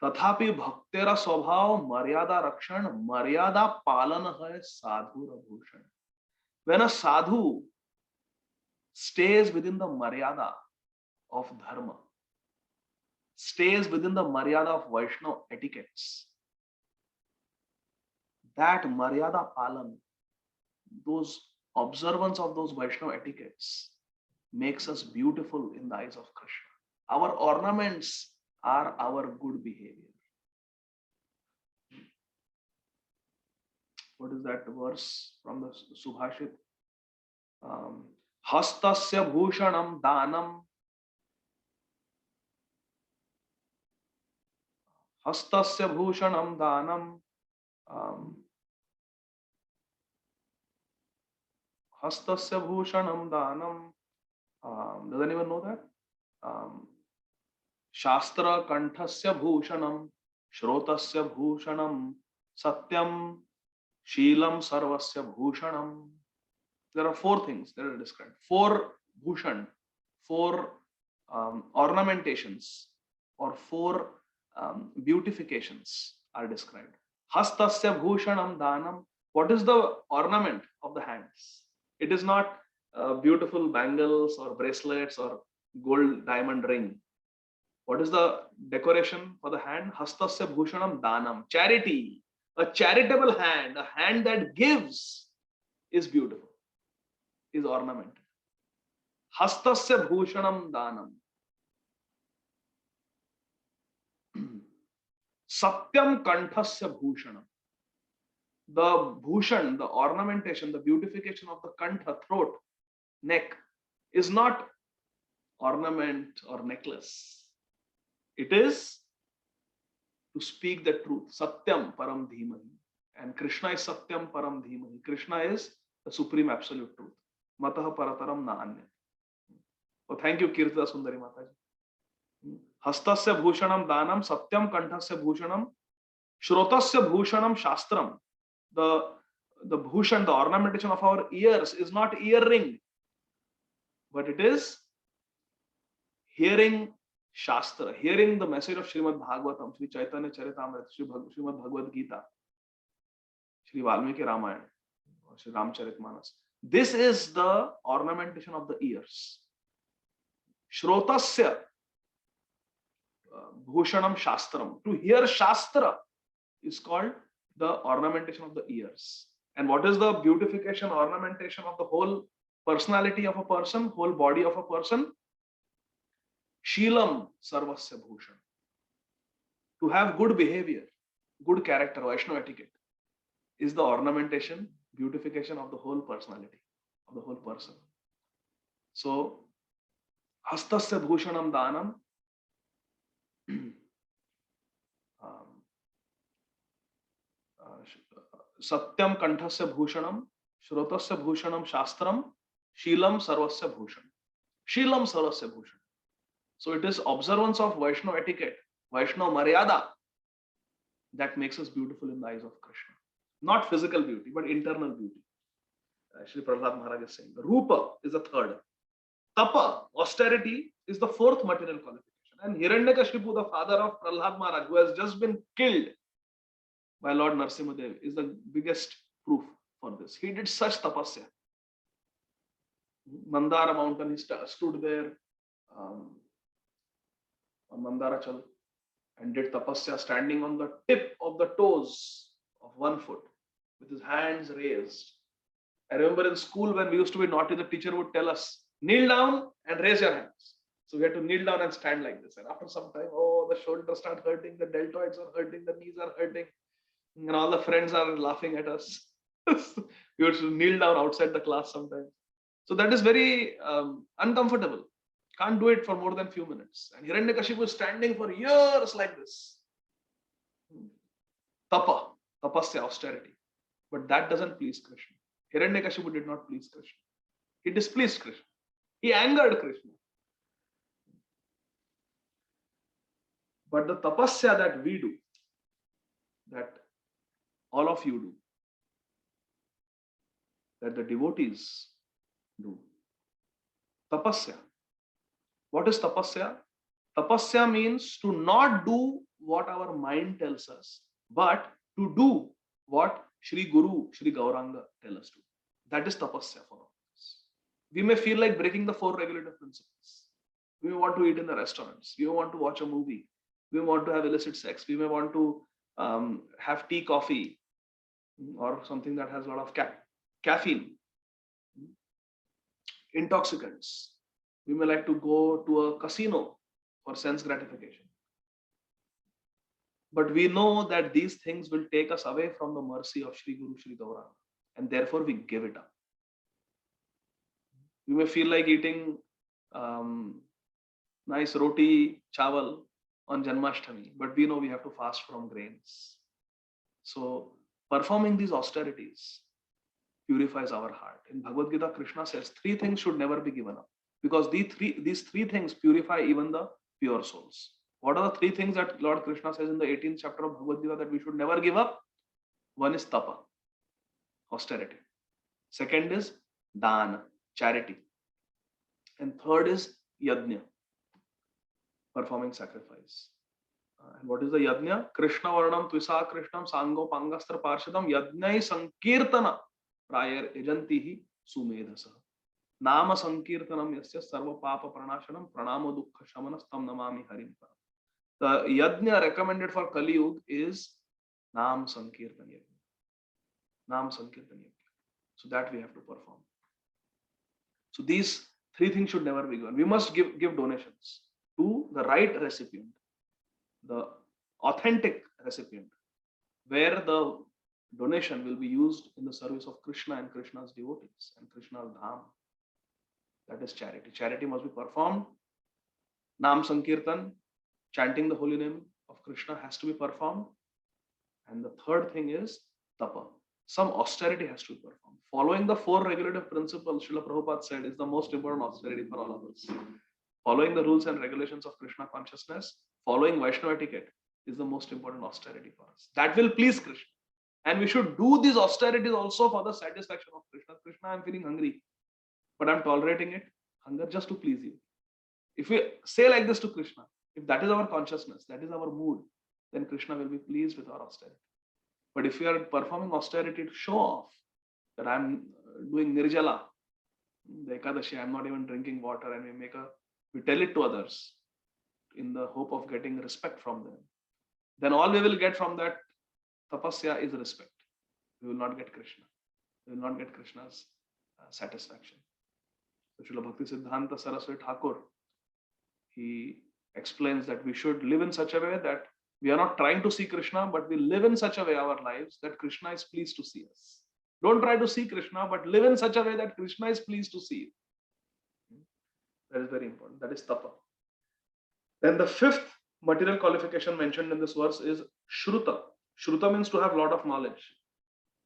तथापि भक्तेरा स्वभाव मर्यादा रक्षण मर्यादा पालन है साधु Bhushan. When a sadhu stays within the maryada of dharma, stays within the maryada of Vaishnava etiquettes, that maryada palan, those observance of those Vaishnava etiquettes, makes us beautiful in the eyes of Krishna. Our ornaments are our good behavior. What is that verse from the Subhashit? Hastasya bhushanam danam. Hastasya bhushanam danam. Hastasya bhushanam danam. Does anyone know that? Shastra kanthasya bhushanam. Shrotasya bhushanam. Satyam. Sheelam sarvasya bhushanam. There are four things that are described. Four bhushan, four ornamentations or four beautifications are described. Hastasya bhushanam danam. What is the ornament of the hands? It is not beautiful bangles or bracelets or gold diamond ring. What is the decoration for the hand? Hastasya bhushanam danam. Charity. A charitable hand, a hand that gives, is beautiful, is ornamented. Hastasya bhushanam danam. Satyam kanthasya bhushanam. The bhushan, the ornamentation, the beautification of the kantha, throat, neck, is not ornament or necklace. It is to speak the truth. Satyam param dhimahi. And Krishna is Satyam param dhimahi. Krishna is the supreme absolute truth. Mataha parataram na anya. Oh, thank you, Kirtita Sundari Mataji. Hastasya bhushanam danam, Satyam kanthasya bhushanam, Shrotasya bhushanam shastram. The bhushan, the ornamentation of our ears is not earring, but it is hearing Shastra, hearing the message of Srimad Bhagavatam, Sri Chaitanya Charitamrita, Srimad Bhagavad Gita, Sri Valmiki Ramayana, or Sri Ramcharitmanas. This is the ornamentation of the ears. Shrotasya bhushanam shastram. To hear Shastra is called the ornamentation of the ears. And what is the beautification, ornamentation of the whole personality of a person, whole body of a person? Sheelam sarvasya bhushan. To have good behavior, good character, Vaishnava etiquette, is the ornamentation, beautification of the whole personality, of the whole person. So, hastasya bhushanam danam, satyam kanthasya bhushanam, shrotasya bhushanam shastram, sheelam sarvasya bhushan. Sheelam sarvasya bhushan. So it is observance of Vaishnava etiquette, Vaishnava maryada, that makes us beautiful in the eyes of Krishna. Not physical beauty, but internal beauty. Shri Prahlad Maharaj is saying. Rupa is the third. Tapa, austerity, is the fourth material qualification. And Hiranyakashipu, the father of Prahlad Maharaj, who has just been killed by Lord Narsimhadev, is the biggest proof for this. He did such tapasya. Mandara mountain, he stood there on Mandarachal and did tapasya, standing on the tip of the toes of one foot with his hands raised. I remember in school when we used to be naughty, the teacher would tell us, kneel down and raise your hands. So we had to kneel down and stand like this. And after some time, oh, the shoulders start hurting, the deltoids are hurting, the knees are hurting, and all the friends are laughing at us. We used to kneel down outside the class sometimes. So that is very uncomfortable. Can't do it for more than few minutes. And Hiranyakashipu is standing for years like this. Tapa, tapasya, austerity. But that doesn't please Krishna. Hiranyakashipu did not please Krishna. He displeased Krishna. He angered Krishna. But the tapasya that we do, that all of you do, that the devotees do, tapasya. What is tapasya? Tapasya means to not do what our mind tells us, but to do what Shri Guru, Shri Gauranga tell us to. That is tapasya for us. We may feel like breaking the 4 regulative principles. We may want to eat in the restaurants. We may want to watch a movie. We may want to have illicit sex. We may want to have tea, coffee, or something that has a lot of caffeine, intoxicants. We may like to go to a casino for sense gratification. But we know that these things will take us away from the mercy of Shri Guru, Shri Gauranga, and therefore we give it up. We may feel like eating nice roti, chawal on Janmashtami, but we know we have to fast from grains. So performing these austerities purifies our heart. In Bhagavad Gita, Krishna says 3 things should never be given up, because these three things purify even the pure souls. What are the 3 things that Lord Krishna says in the 18th chapter of Bhagavad Gita that we should never give up? One is tapa, austerity. Second is dana, charity. And third is yajna, performing sacrifice. And what is the yajna? Krishna varnam tvisa krishnam sango pangastra parshadam yajnai sankirtana prayar ejantihi sumedhasa. Nama sankirtanam yasya sarva papa pranashanam pranamo dukkha shamanastam namami harim. The yajna recommended for Kali Yuga is Nam Sankirtan Yajna. Nam Sankirtan Yajna. So that we have to perform. So these 3 things should never be given. We must give donations to the right recipient, the authentic recipient, where the donation will be used in the service of Krishna and Krishna's devotees and Krishna's dham. That is charity. Charity must be performed. Nam Sankirtan, chanting the holy name of Krishna, has to be performed. And the third thing is tapa. Some austerity has to be performed. Following the 4 regulative principles, Srila Prabhupada said, is the most important austerity for all of us. Following the rules and regulations of Krishna consciousness, following Vaishnava etiquette is the most important austerity for us. That will please Krishna. And we should do these austerities also for the satisfaction of Krishna. Krishna, I'm feeling hungry, but I'm tolerating it, hunger, just to please you. If we say like this to Krishna, if that is our consciousness, that is our mood, then Krishna will be pleased with our austerity. But if we are performing austerity to show off that I'm doing nirjala, the Ekadashi, I'm not even drinking water, and we tell it to others in the hope of getting respect from them, then all we will get from that tapasya is respect. We will not get Krishna. We will not get Krishna's satisfaction. So Srila Bhakti Siddhanta Saraswati Thakur, he explains that we should live in such a way that we are not trying to see Krishna, but we live in such a way our lives that Krishna is pleased to see us. Don't try to see Krishna, but live in such a way that Krishna is pleased to see you. That is very important. That is tapa. Then the 5th material qualification mentioned in this verse is shruta. Shruta means to have a lot of knowledge.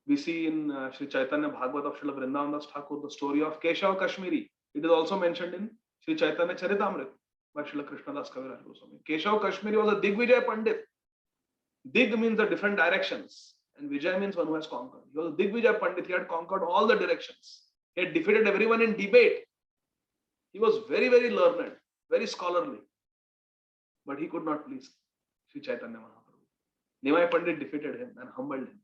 We see in Sri Chaitanya Bhagavat of Srila Vrindavan Das Thakur the story of Keshav Kashmiri. It is also mentioned in Sri Chaitanya Charitamrita by Srila Krishnadas Kaviraj Goswami. Keshav Kashmiri was a Digvijay Pandit. Dig means the different directions, and Vijay means one who has conquered. He was a Digvijay Pandit. He had conquered all the directions. He had defeated everyone in debate. He was very, very learned, very scholarly. But he could not please Sri Chaitanya Mahaprabhu. Nimai Pandit defeated him and humbled him.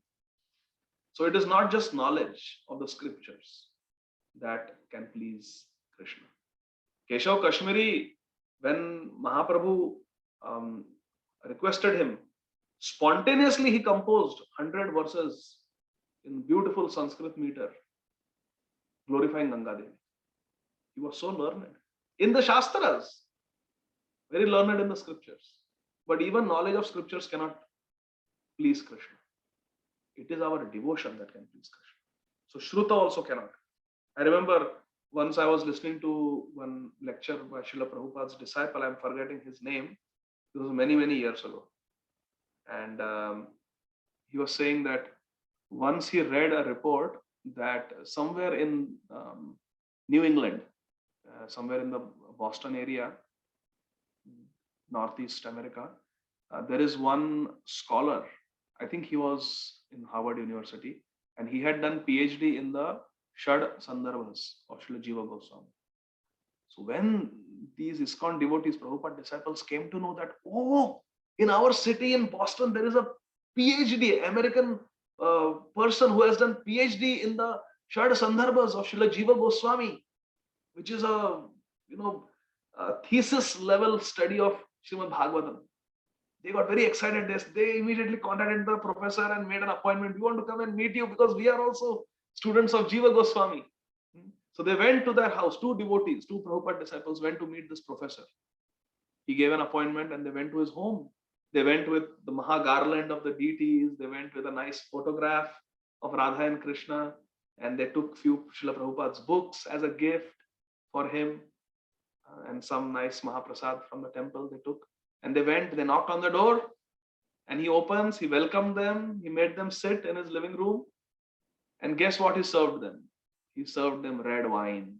So it is not just knowledge of the scriptures that can please Krishna. Keshav Kashmiri, when Mahaprabhu requested him, spontaneously he composed 100 verses in beautiful Sanskrit meter, glorifying Ganga Devi. He was so learned in the Shastras, very learned in the scriptures. But even knowledge of scriptures cannot please Krishna. It is our devotion that can please Krishna. So Shruta also cannot. I remember Once I was listening to one lecture by Srila Prabhupada's disciple, I'm forgetting his name. It was many, many years ago. And he was saying that once he read a report that somewhere in New England, somewhere in the Boston area, Northeast America, there is one scholar. I think he was in Harvard University, and he had done PhD in the Shad Sandarbhas of Srila Jiva Goswami. So when these ISKCON devotees, Prabhupada disciples came to know that, oh, in our city in Boston, there is a PhD, American person who has done PhD in the Shad Sandarbhas of Srila Jiva Goswami, which is a, a thesis level study of Srimad Bhagavatam. They got very excited. They immediately contacted the professor and made an appointment. We want to come and meet you because we are also students of Jiva Goswami. So they went to their house. Two devotees, two Prabhupada disciples went to meet this professor. He gave an appointment and they went to his home. They went with the Maha garland of the deities. They went with a nice photograph of Radha and Krishna. And they took few Srila Prabhupada's books as a gift for him. And some nice Mahaprasad from the temple they took. And they went, they knocked on the door. And he opens, he welcomed them. He made them sit in his living room. And guess what he served them? He served them red wine.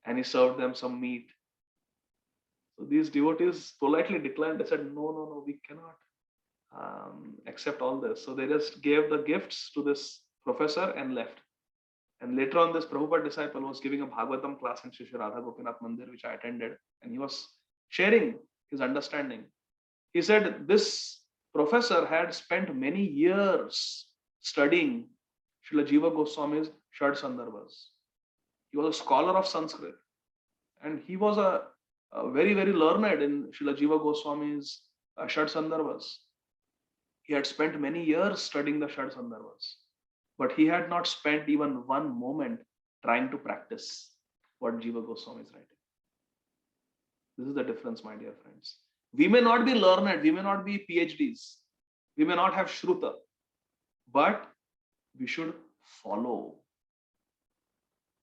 And he served them some meat. So these devotees politely declined. They said, no, we cannot accept all this. So they just gave the gifts to this professor and left. And later on, this Prabhupada disciple was giving a Bhagavatam class in Shri Radha Gopinath Mandir, which I attended. And he was sharing his understanding. He said this professor had spent many years studying Srila Jiva Goswami's Shad Sandarbhas. He was a scholar of Sanskrit. And he was a very, very learned in Srila Jiva Goswami's Shad Sandarbhas. He had spent many years studying the Shad Sandarbhas. But he had not spent even one moment trying to practice what Jiva Goswami is writing. This is the difference, my dear friends. We may not be learned, we may not be PhDs, we may not have Shruta, but we should follow.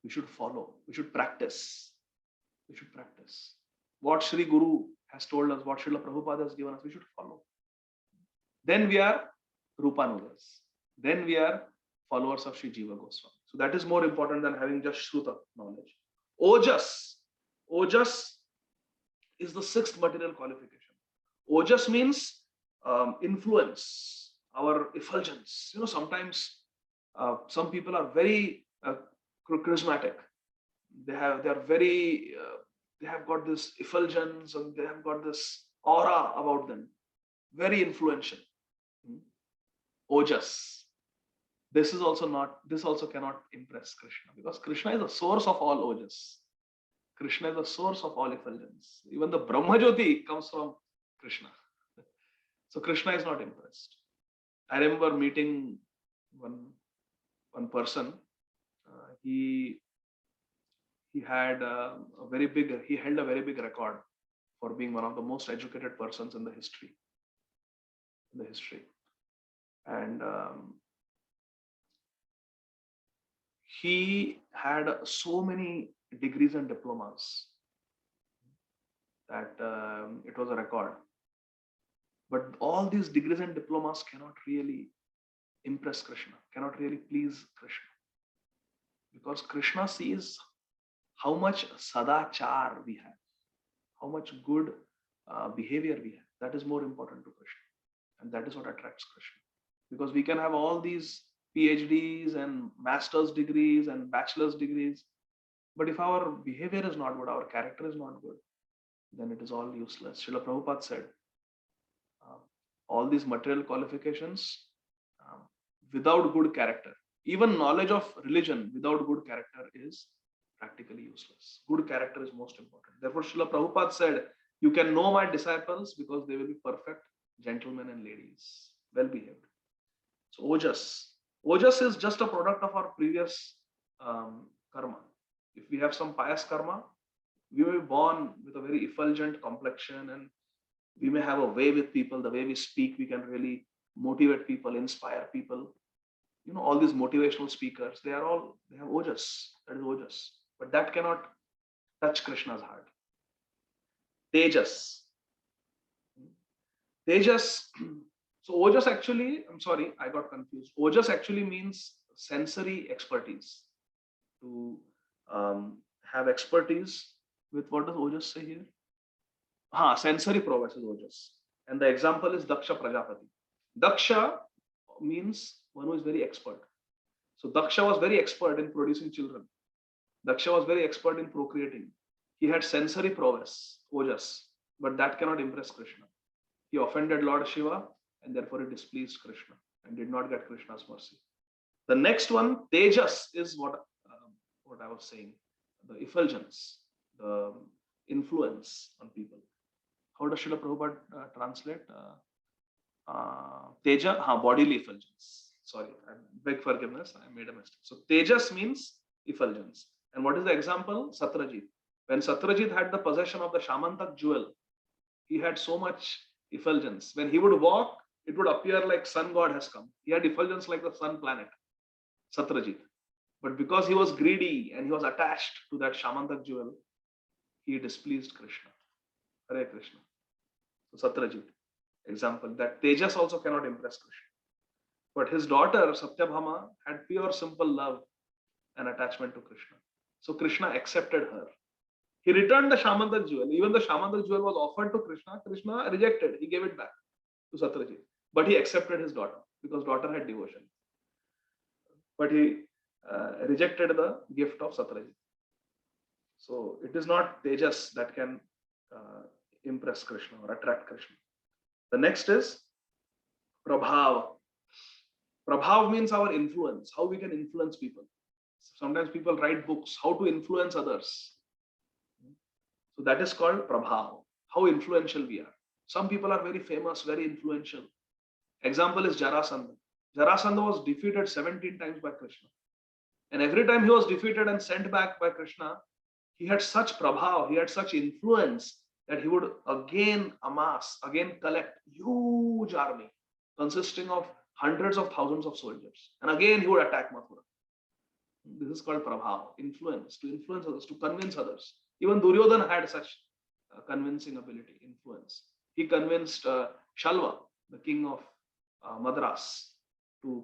We should follow. We should practice. We should practice. What Sri Guru has told us, what Srila Prabhupada has given us, we should follow. Then we are Rupanugas. Then we are followers of Sri Jiva Goswami. So that is more important than having just Shruta knowledge. Ojas. Ojas is the sixth material qualification. Ojas means influence, our effulgence. Sometimes some people are very charismatic. They have got this effulgence and they have got this aura about them. Very influential. Ojas. This also cannot impress Krishna, because Krishna is the source of all ojas. Krishna is the source of all effulgence. Even the Brahmajyoti comes from Krishna. So Krishna is not impressed. I remember meeting one person. He held a very big record for being one of the most educated persons in the history. And he had so many degrees and diplomas that it was a record. But all these degrees and diplomas cannot really impress Krishna, cannot really please Krishna. Because Krishna sees how much sadachar we have, how much good behavior we have. That is more important to Krishna. And that is what attracts Krishna. Because we can have all these PhDs and master's degrees and bachelor's degrees, but if our behavior is not good, our character is not good, then it is all useless. Srila Prabhupada said, all these material qualifications, without good character, even knowledge of religion without good character is practically useless. Good character is most important. Therefore, Srila Prabhupada said, you can know my disciples because they will be perfect gentlemen and ladies, well behaved. So Ojas. Ojas is just a product of our previous karma. If we have some pious karma, we may be born with a very effulgent complexion, and we may have a way with people, the way we speak, we can really motivate people, inspire people. all these motivational speakers, they have ojas. That is ojas. But that cannot touch Krishna's heart. Tejas. Tejas. So ojas actually, I'm sorry, I got confused. Ojas actually means sensory expertise. To have expertise with, what does ojas say here? Sensory prowess is ojas. And the example is Daksha Prajapati. Daksha means one who is very expert. So Daksha was very expert in producing children. Daksha was very expert in procreating. He had sensory prowess, ojas, but that cannot impress Krishna. He offended Lord Shiva, and therefore it displeased Krishna and did not get Krishna's mercy. The next one, Tejas, is what I was saying, the effulgence, the influence on people. How does Srila Prabhupada translate? Teja, bodily effulgence. Sorry, I beg forgiveness, I made a mistake. So Tejas means effulgence. And what is the example? Satrajit. When Satrajit had the possession of the Shamantak jewel, he had so much effulgence. When he would walk, it would appear like sun god has come. He had effulgence like the sun planet, Satrajit. But because he was greedy and he was attached to that Shamantak jewel, he displeased Krishna. Hare Krishna. So Satrajit, example, that Tejas also cannot impress Krishna. But his daughter, Satyabhama, had pure, simple love and attachment to Krishna. So Krishna accepted her. He returned the Shamantak jewel. Even the Shamantak jewel was offered to Krishna. Krishna rejected. He gave it back to Satrajit. But he accepted his daughter because daughter had devotion. But he rejected the gift of Satrajit. So it is not Tejas that can impress Krishna or attract Krishna. The next is Prabhav. Prabhav means our influence, how we can influence people. Sometimes people write books, how to influence others. So that is called Prabhav, how influential we are. Some people are very famous, very influential. Example is Jarasandha. Jarasandha was defeated 17 times by Krishna. And every time he was defeated and sent back by Krishna, he had such prabhav, he had such influence that he would again collect huge army consisting of hundreds of thousands of soldiers. And again he would attack Mathura. This is called prabhav, influence, to influence others, to convince others. Even Duryodhana had such convincing ability, influence. He convinced Shalva, the king of Madras, to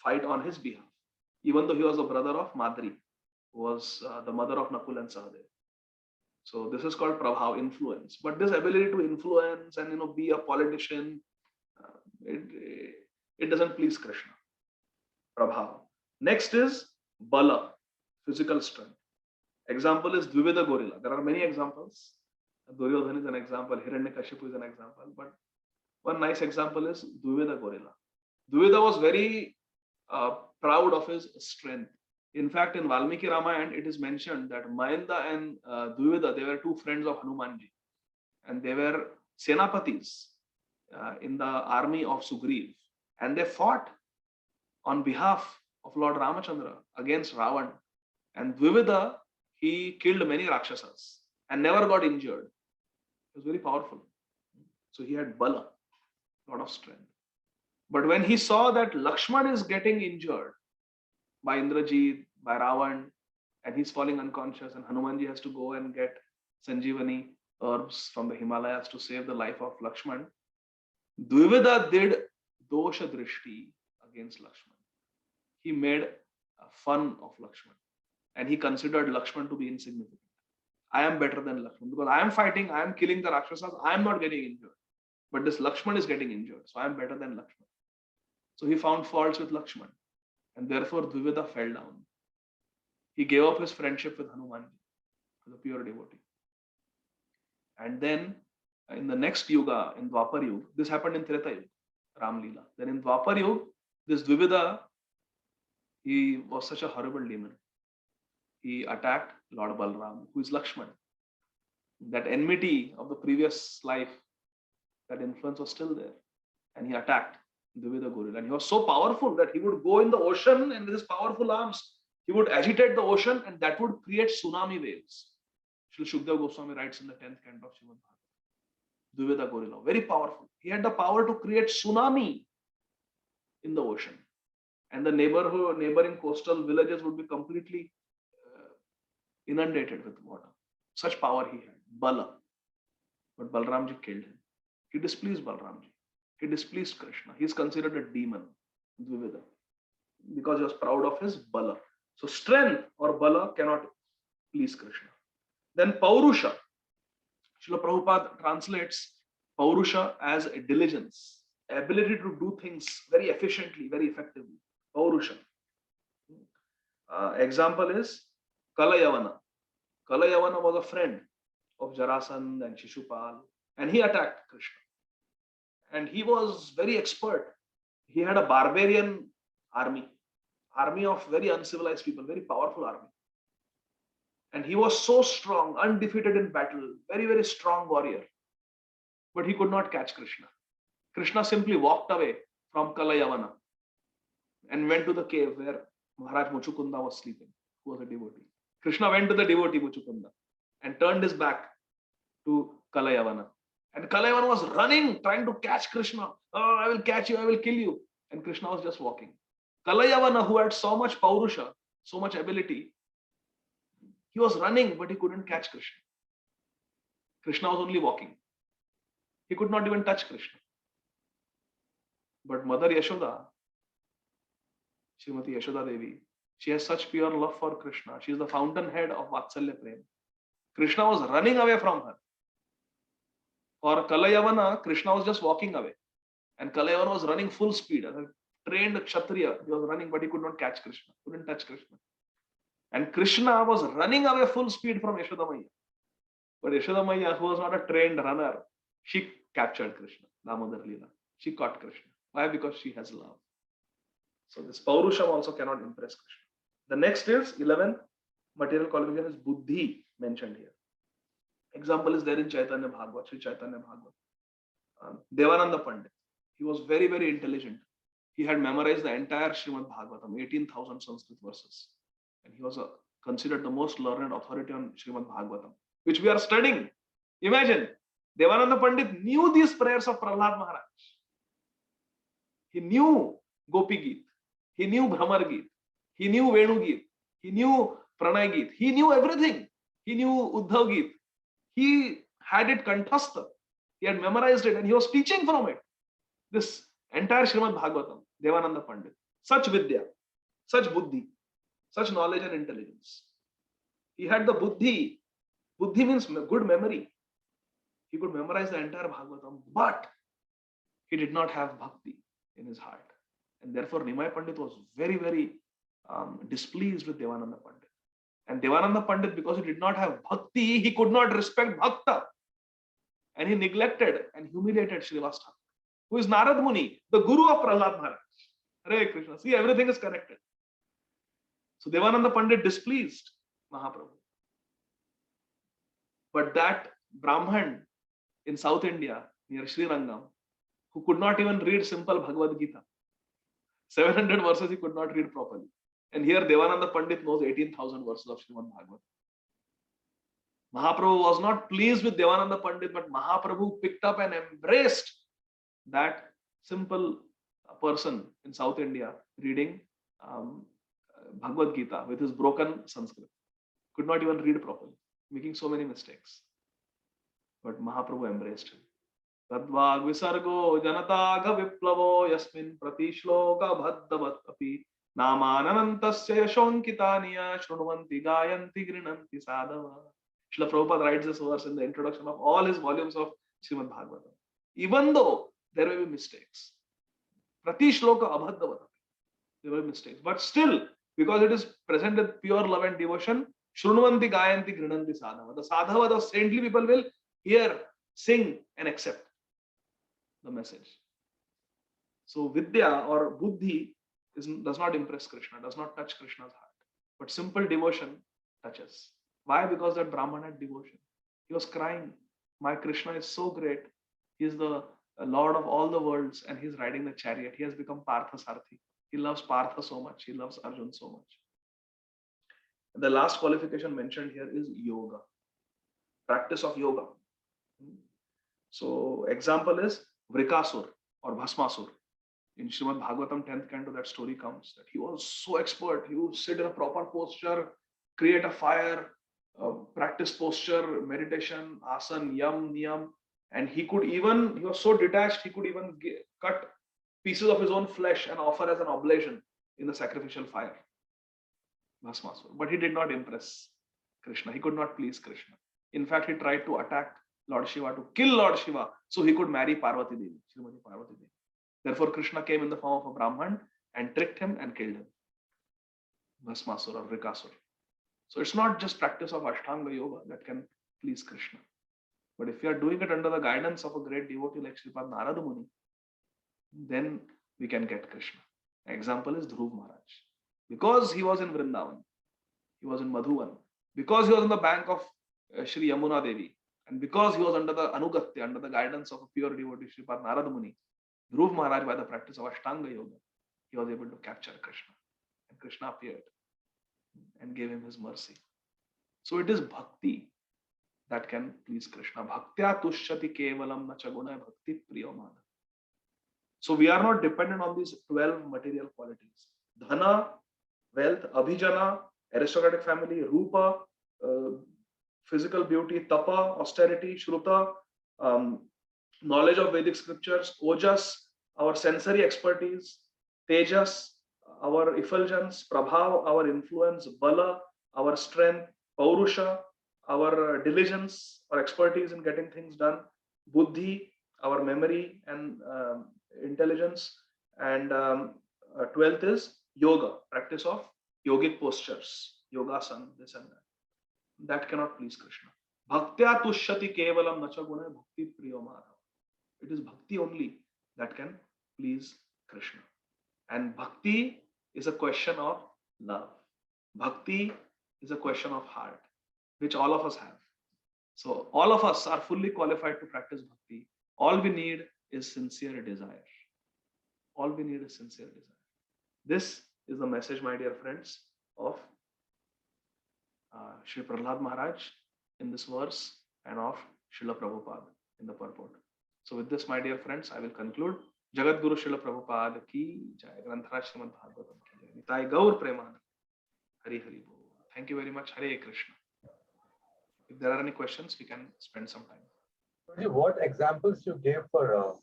fight on his behalf, even though he was the brother of Madri, who was the mother of Nakul and Sahadev. So this is called prabhav, influence. But this ability to influence and be a politician, it doesn't please Krishna. Prabhav. Next is bala, physical strength. Example is Dvivida gorilla. There are many examples. Duryodhana is an example. Hiranyakashipu is an example. But one nice example is Dvivida gorilla. Dvivida was very proud of his strength. In fact, in Valmiki Ramayana, it is mentioned that Mahinda and Dvivida, they were two friends of Hanumanji. And they were senapatis in the army of Sugriv. And they fought on behalf of Lord Ramachandra against Ravan. And Dvivida, he killed many Rakshasas and never got injured. He was very powerful. So he had bala, lot of strength. But when he saw that Lakshman is getting injured by Indrajit, by Ravan, and he's falling unconscious, and Hanumanji has to go and get Sanjeevani herbs from the Himalayas to save the life of Lakshman, Dvivida did dosha drishti against Lakshman. He made fun of Lakshman, and he considered Lakshman to be insignificant. I am better than Lakshman because I am fighting, I am killing the Rakshasas, I am not getting injured. But this Lakshman is getting injured, so I am better than Lakshman. So he found faults with Lakshman, and therefore Dvivida fell down. He gave up his friendship with Hanumanji, as a pure devotee. And then in the next Yuga, in Dwapar Yuga, this happened in Treta Yuga, Ram Leela. Then in Dwapar Yuga, this Dvivida, he was such a horrible demon. He attacked Lord Balram, who is Lakshman. That enmity of the previous life, that influence was still there. And he attacked Dvivida gorilla. And he was so powerful that he would go in the ocean and with his powerful arms, he would agitate the ocean and that would create tsunami waves. Srila Shukdev Goswami writes in the 10th canto of Srimad Bhagavatam. Dvivida gorilla, very powerful. He had the power to create tsunami in the ocean. and the neighboring coastal villages would be completely inundated with water. Such power he had, Bala. But Balramji killed him. He displeased Balramji. He displeased Krishna. He is considered a demon, Dvivida, because he was proud of his Bala. So strength or Bala cannot please Krishna. Then Paurusha. Srila Prabhupada translates Paurusha as a diligence, ability to do things very efficiently, very effectively. Paurusha. Example is Kalayavana. Kalayavana was a friend of Jarasandha and Shishupal, and he attacked Krishna. And he was very expert. He had a barbarian army of very uncivilized people, very powerful army. And he was so strong, undefeated in battle, very, very strong warrior. But he could not catch Krishna. Krishna simply walked away from Kalayavana and went to the cave where Maharaj Muchukunda was sleeping, who was a devotee. Krishna went to the devotee Muchukunda and turned his back to Kalayavana. And Kalayavana was running, trying to catch Krishna. Oh, I will catch you, I will kill you. And Krishna was just walking. Kalayavana, who had so much Paurusha, so much ability, he was running, but he couldn't catch Krishna. Krishna was only walking. He could not even touch Krishna. But Mother Yashoda, Srimati Yashoda Devi, she has such pure love for Krishna. She is the fountainhead of Vatsalya Prem. Krishna was running away from her. For Kalayavana, Krishna was just walking away. And Kalayavana was running full speed. As a trained Kshatriya, he was running, but he could not catch Krishna, couldn't touch Krishna. And Krishna was running away full speed from Yashoda Maiya. But Yashoda Maiya, who was not a trained runner, she captured Krishna, Damodar Leela. She caught Krishna. Why? Because she has love. So this Paurusham also cannot impress Krishna. The next is 11, material qualification is Buddhi mentioned here. Example is there in Chaitanya Bhagavat, Sri Chaitanya Bhagavat. Devananda Pandit. He was very, very intelligent. He had memorized the entire Srimad Bhagavatam, 18,000 Sanskrit verses. And he was considered the most learned authority on Srimad Bhagavatam, which we are studying. Imagine, Devananda Pandit knew these prayers of Prahlad Maharaj. He knew Gopi Geet. He knew Bhramar Geet. He knew Venu Geet. He knew Pranay Geet. He knew everything. He knew Uddhav Geet. He had it kanthastha. He had memorized it and he was teaching from it. This entire Srimad Bhagavatam, Devananda Pandit. Such Vidya, such Buddhi, such knowledge and intelligence. He had the Buddhi. Buddhi means good memory. He could memorize the entire Bhagavatam, but he did not have bhakti in his heart. And therefore, Nimai Pandit was very, very displeased with Devananda Pandit. And Devananda Pandit, because he did not have bhakti, he could not respect bhakta. And he neglected and humiliated Srivas Thakur, who is Narad Muni, the guru of Prahlad Maharaj. Hare Krishna. See, everything is connected. So Devananda Pandit displeased Mahaprabhu. But that Brahman in South India, near Sri Rangam, who could not even read simple Bhagavad Gita, 700 verses he could not read properly. And here Devananda Pandit knows 18,000 verses of Srimad Bhagavatam. Mahaprabhu was not pleased with Devananda Pandit, but Mahaprabhu picked up and embraced that simple person in South India reading Bhagavad Gita with his broken Sanskrit. Could not even read properly, making so many mistakes. But Mahaprabhu embraced him. Tadvag visargo janatagha viplavo yasmin pratishloka bhaddavat api namananantasya yashonkitaniya shrunvanti gayanti grinanti sadhava. Srila Prabhupada writes this verse in the introduction of all his volumes of Srimad Bhagavatam. Even though there may be mistakes, pratishloka abhaddavat, there will be mistakes, but still, because it is presented with pure love and devotion, shrunvanti gayanti grinanti sadhava. The sadhava, the saintly people will hear, sing and accept the message. So Vidya or Buddhi does not impress Krishna, does not touch Krishna's heart. But simple devotion touches. Why? Because that Brahman had devotion. He was crying, my Krishna is so great. He is the Lord of all the worlds and he is riding the chariot. He has become Partha Sarthi. He loves Partha so much. He loves Arjun so much. And the last qualification mentioned here is yoga. Practice of yoga. So example is Vrikasur or Bhasmasur In Srimad Bhagavatam 10th canto, that story comes that he was so expert. He would sit in a proper posture, create a fire, practice posture, meditation, asana, yam, niyam, and he was so detached, he could even cut pieces of his own flesh and offer as an oblation in the sacrificial fire. Bhasmasura. But he did not impress Krishna. He could not please Krishna. In fact, he tried to attack Lord Shiva, to kill Lord Shiva, so he could marry Parvati Devi, Srimati Parvati Devi. Therefore, Krishna came in the form of a Brahman and tricked him and killed him. Bhasmasura or Rikasura. So it's not just practice of Ashtanga Yoga that can please Krishna. But if you are doing it under the guidance of a great devotee like Sripad Narada Muni, then we can get Krishna. An example is Dhruv Maharaj. Because he was in Vrindavan, he was in Madhuvan, because he was on the bank of Shri Yamuna Devi, and because he was under the Anugatya, under the guidance of a pure devotee, Sripad Narada Muni, Dhruv Maharaj, by the practice of Ashtanga Yoga, he was able to capture Krishna. And Krishna appeared and gave him his mercy. So it is bhakti that can please Krishna. Bhaktya tushati kevalam nachaguna bhakti priyamana. So we are not dependent on these 12 material qualities. Dhana, wealth, abhijana, aristocratic family, rupa, physical beauty, tapa, austerity, shruta, knowledge of Vedic scriptures, ojas, our sensory expertise, tejas, our effulgence, prabhav, our influence, bala, our strength, paurusha, our diligence or expertise in getting things done, buddhi, our memory and intelligence, and 12th is yoga, practice of yogic postures, yogasana, this and that. That cannot please Krishna. Bhaktya tushati kevalam nachaguna bhakti priyamara. It is bhakti only that can please Krishna. And bhakti is a question of love. Bhakti is a question of heart, which all of us have. So all of us are fully qualified to practice bhakti. All we need is sincere desire. All we need is sincere desire. This is the message, my dear friends, of Shri Prahlad Maharaj in this verse and of Srila Prabhupada in the purport. So with this, my dear friends, I will conclude. Jagat Guru Srila Prabhupada ki jai. Granthara Srimad Bhagavatam ki jai. Nitai Gaur Premanand. Hari Hari Bol. Thank you very much. Hare Krishna. If there are any questions, we can spend some time. What examples you gave for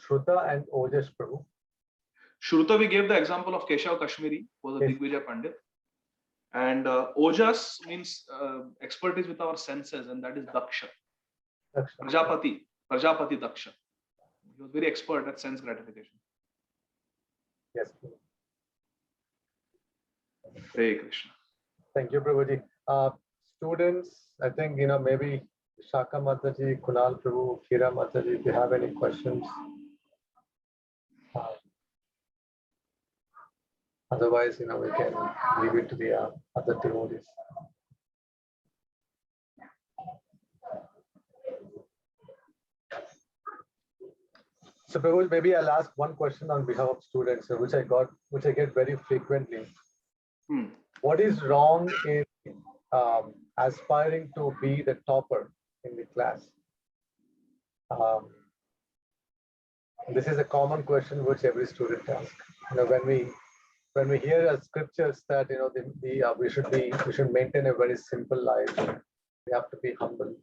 Shruta and Ojas, Prabhu? Shruta, we gave the example of Keshav Kashmiri, who was a Digvijay Pandit. And Ojas means expertise with our senses, and that is Daksha. Prajapati Daksha. He was very expert at sense gratification. Yes. Hare Krishna. Thank you, Prabhuji. Students, I think, maybe Shaka Mataji, Kunal Prabhu, Kira Mataji, if you have any questions. Otherwise, we can leave it to the other devotees. So, Prabhu, maybe I'll ask one question on behalf of students, which I get very frequently. What is wrong in aspiring to be the topper in the class? This is a common question which every student asks. When we hear scriptures that we should maintain a very simple life, we have to be humble.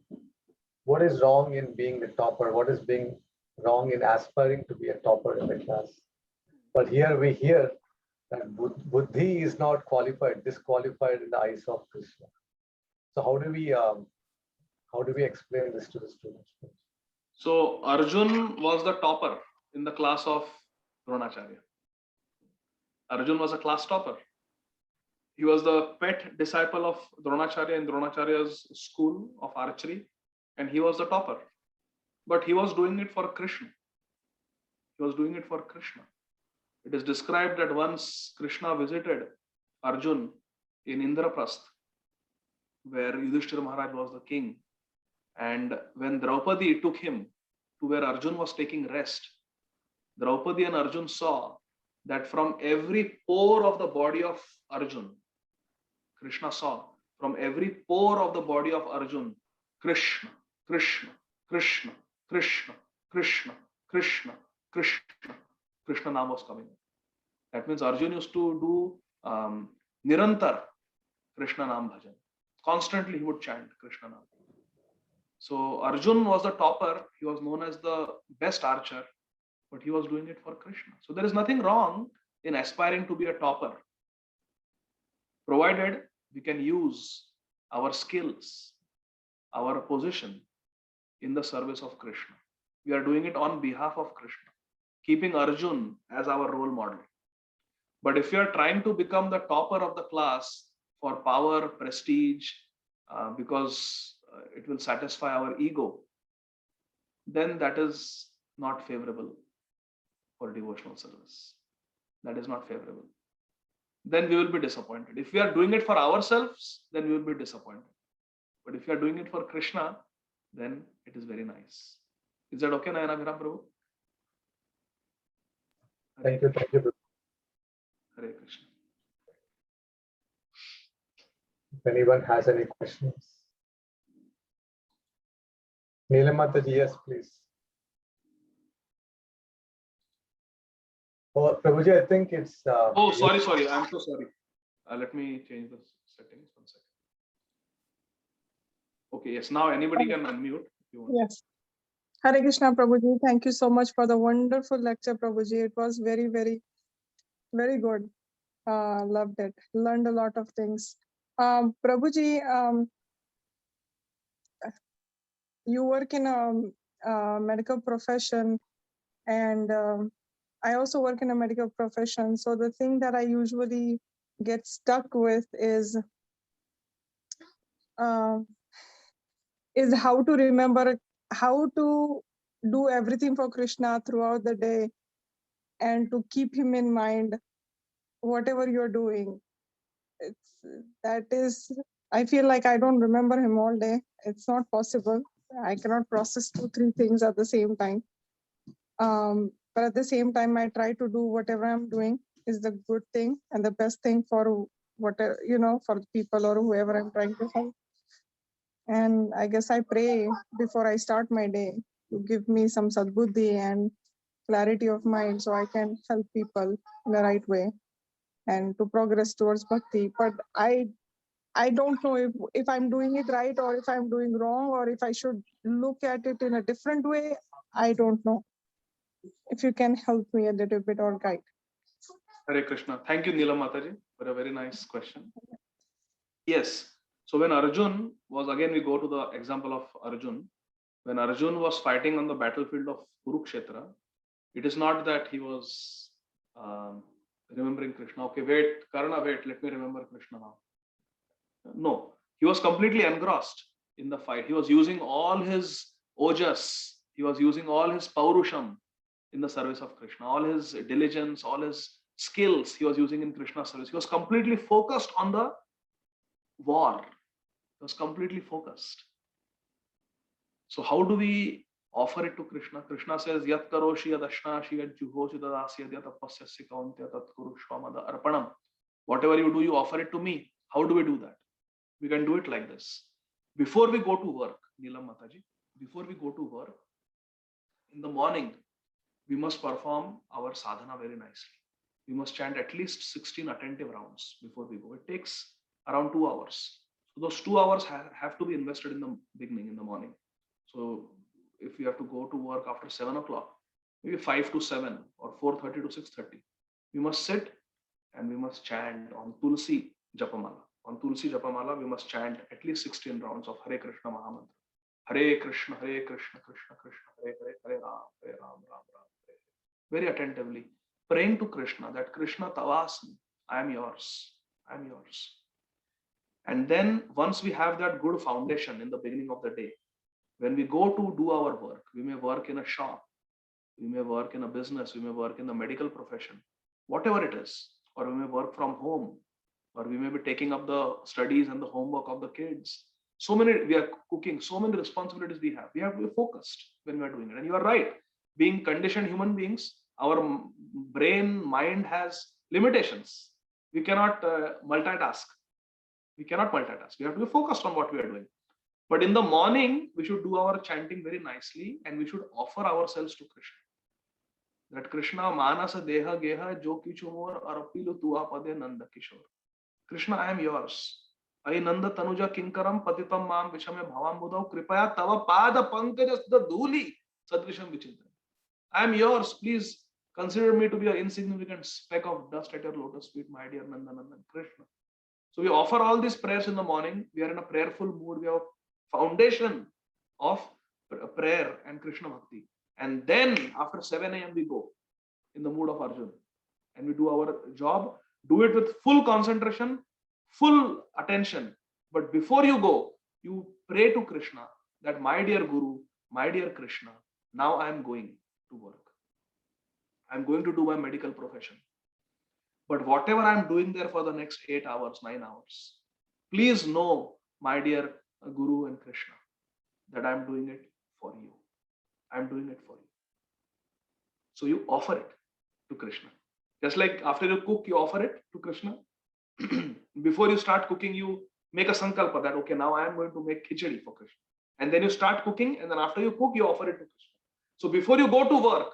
What is wrong in being the topper? What is being wrong in aspiring to be a topper in the class? But here we hear that buddhi is not disqualified in the eyes of Krishna. So how do we explain this to the students? So Arjun was the topper in the class of Dronacharya. Arjun was a class topper. He was the pet disciple of Dronacharya in Dronacharya's school of archery, and he was the topper. But he was doing it for Krishna. He was doing it for Krishna. It is described that once Krishna visited Arjun in Indraprasth, where Yudhishthira Maharaj was the king. And when Draupadi took him to where Arjun was taking rest, Draupadi and Arjun saw that from every pore of the body of Arjun, Krishna saw from every pore of the body of Arjun, Krishna, Krishna, Krishna, Krishna, Krishna, Krishna, Krishna. Krishna Naam was coming up. That means Arjun used to do Nirantar Krishna Naam Bhajan. Constantly he would chant Krishna Naam. So Arjun was the topper. He was known as the best archer, but he was doing it for Krishna. So there is nothing wrong in aspiring to be a topper, provided we can use our skills, our position in the service of Krishna. We are doing it on behalf of Krishna, keeping Arjun as our role model. But if we are trying to become the topper of the class for power, prestige, because it will satisfy our ego, then that is not favorable for devotional service. That is not favorable. Then we will be disappointed. If we are doing it for ourselves, then we will be disappointed. But if you are doing it for Krishna, then it is very nice. Is that okay, Nayana Bhiram Prabhu? Thank you. Thank you. Hare Krishna. If anyone has any questions. Neelamataji, yes, please. Oh, Prabhuji, I think it's. Oh, sorry. I'm so sorry. Let me change the settings. 1 second. Okay, yes. Now anybody can unmute if you want. Yes. Hare Krishna, Prabhuji. Thank you so much for the wonderful lecture, Prabhuji. It was very, very, very good. Loved it. Learned a lot of things. Prabhuji, you work in a medical profession, and I also work in a medical profession. So the thing that I usually get stuck with is how to remember how to do everything for Krishna throughout the day and to keep him in mind, whatever you're doing. I feel like I don't remember him all day. It's not possible. I cannot process 2-3 things at the same time. But at the same time, I try to do whatever I'm doing is the good thing and the best thing for whatever, for people or whoever I'm trying to help. And I guess I pray before I start my day to give me some sadbuddhi and clarity of mind so I can help people in the right way and to progress towards bhakti. But I don't know if I'm doing it right or if I'm doing wrong or if I should look at it in a different way. I don't know. If you can help me a little bit or guide. Hare Krishna. Thank you, Neelam Mataji, for a very nice question. Yes. So when Arjun was, again, we go to the example of Arjun. When Arjun was fighting on the battlefield of Kurukshetra, it is not that he was remembering Krishna. Okay, wait, Karna, wait, let me remember Krishna now. No, he was completely engrossed in the fight. He was using all his ojas, he was using all his paurusham in the service of Krishna, all his diligence, all his skills he was using in Krishna's service. He was completely focused on the war. He was completely focused. So how do we offer it to Krishna? Krishna says, Yat karoshi yadashnashi yad juhoshi dadasi yad tapasyasya kauntya tat kurushva mada arpanam. Whatever you do, you offer it to me. How do we do that? We can do it like this. Before we go to work, Neelam Mataji, before we go to work, in the morning, we must perform our sadhana very nicely. We must chant at least 16 attentive rounds before we go. It takes around 2 hours. So those 2 hours have to be invested in the beginning, in the morning. So if you have to go to work after 7 o'clock, maybe 5 to 7 or 4:30 to 6:30, we must sit and we must chant on Tulsi Japamala. On Tulsi Japamala, we must chant at least 16 rounds of Hare Krishna Mahamantra. Hare Krishna, Krishna Krishna, Hare Hare, Hare Ram, Ram Ram. Very attentively, praying to Krishna that Krishna Tavasmi, I am yours, I am yours. And then once we have that good foundation in the beginning of the day, when we go to do our work, we may work in a shop, we may work in a business, we may work in the medical profession, whatever it is, or we may work from home, or we may be taking up the studies and the homework of the kids. So many, we are cooking, so many responsibilities we have. We have to be focused when we are doing it. And you are right, being conditioned human beings, our brain, mind has limitations. We cannot multitask. We cannot multitask. We have to be focused on what we are doing. But in the morning, we should do our chanting very nicely and we should offer ourselves to Krishna. that Krishna Manasa Deha Geha Jo Kichu More Arapilu Tua Pade Nanda Kishore. Krishna, I am yours. Ai Nanda Tanuja Kinkaram Patitam Mam Vishame Bhavam Budhav Kripaya Tava Pada Pankajas the Dhuli Sadrisham Vichitra. I am yours. Please consider me to be an insignificant speck of dust at your lotus feet, my dear Nanda Nandan Krishna. So we offer all these prayers in the morning. We are in a prayerful mood. We have a foundation of prayer and Krishna Bhakti. And then after 7 a.m. we go in the mood of Arjuna and we do our job. Do it with full concentration, full attention. But before you go, you pray to Krishna that my dear Guru, my dear Krishna, now I am going to work. I'm going to do my medical profession. But whatever I'm doing there for the next 8 hours, 9 hours, please know, my dear Guru and Krishna, that I'm doing it for you. I'm doing it for you. So you offer it to Krishna. Just like after you cook, you offer it to Krishna. Before you start cooking, you make a sankalpa that, okay, now I am going to make khichdi for Krishna. And then you start cooking, and then after you cook, you offer it to Krishna. So before you go to work,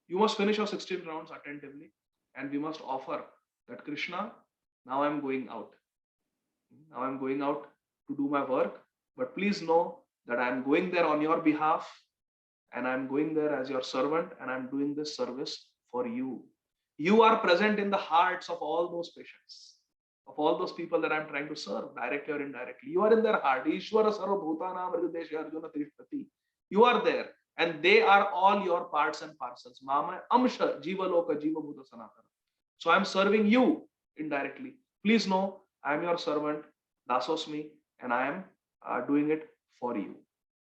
you must finish your 16 rounds attentively, and we must offer that Krishna, now I'm going out. Now I'm going out to do my work, but please know that I'm going there on your behalf, and I'm going there as your servant, and I'm doing this service for you. You are present in the hearts of all those patients, of all those people that I'm trying to serve, directly or indirectly. You are in their heart. Ishvara Sarva Bhutana Mrigadesh Arjuna Tishtati. You are there, and they are all your parts and parcels. Mama Amsha Jiva Loka Jiva Bhuta Sanatana. So I'm serving you indirectly. Please know I am your servant, Dasosmi, and I am doing it for you.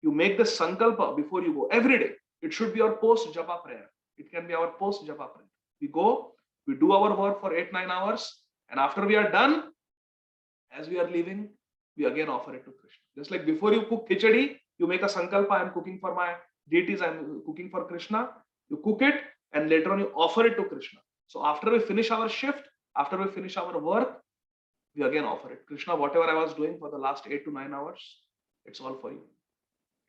You make the sankalpa before you go every day. It should be your post japa prayer. It can be our post japa prayer. We go, we do our work for 8-9 hours, and after we are done, as we are leaving, we again offer it to Krishna. Just like before you cook khichdi, you make a sankalpa, I'm cooking for my deities, I'm cooking for Krishna. You cook it, and later on you offer it to Krishna. So after we finish our shift, after we finish our work, we again offer it. Krishna, whatever I was doing for the last 8 to 9 hours, it's all for you.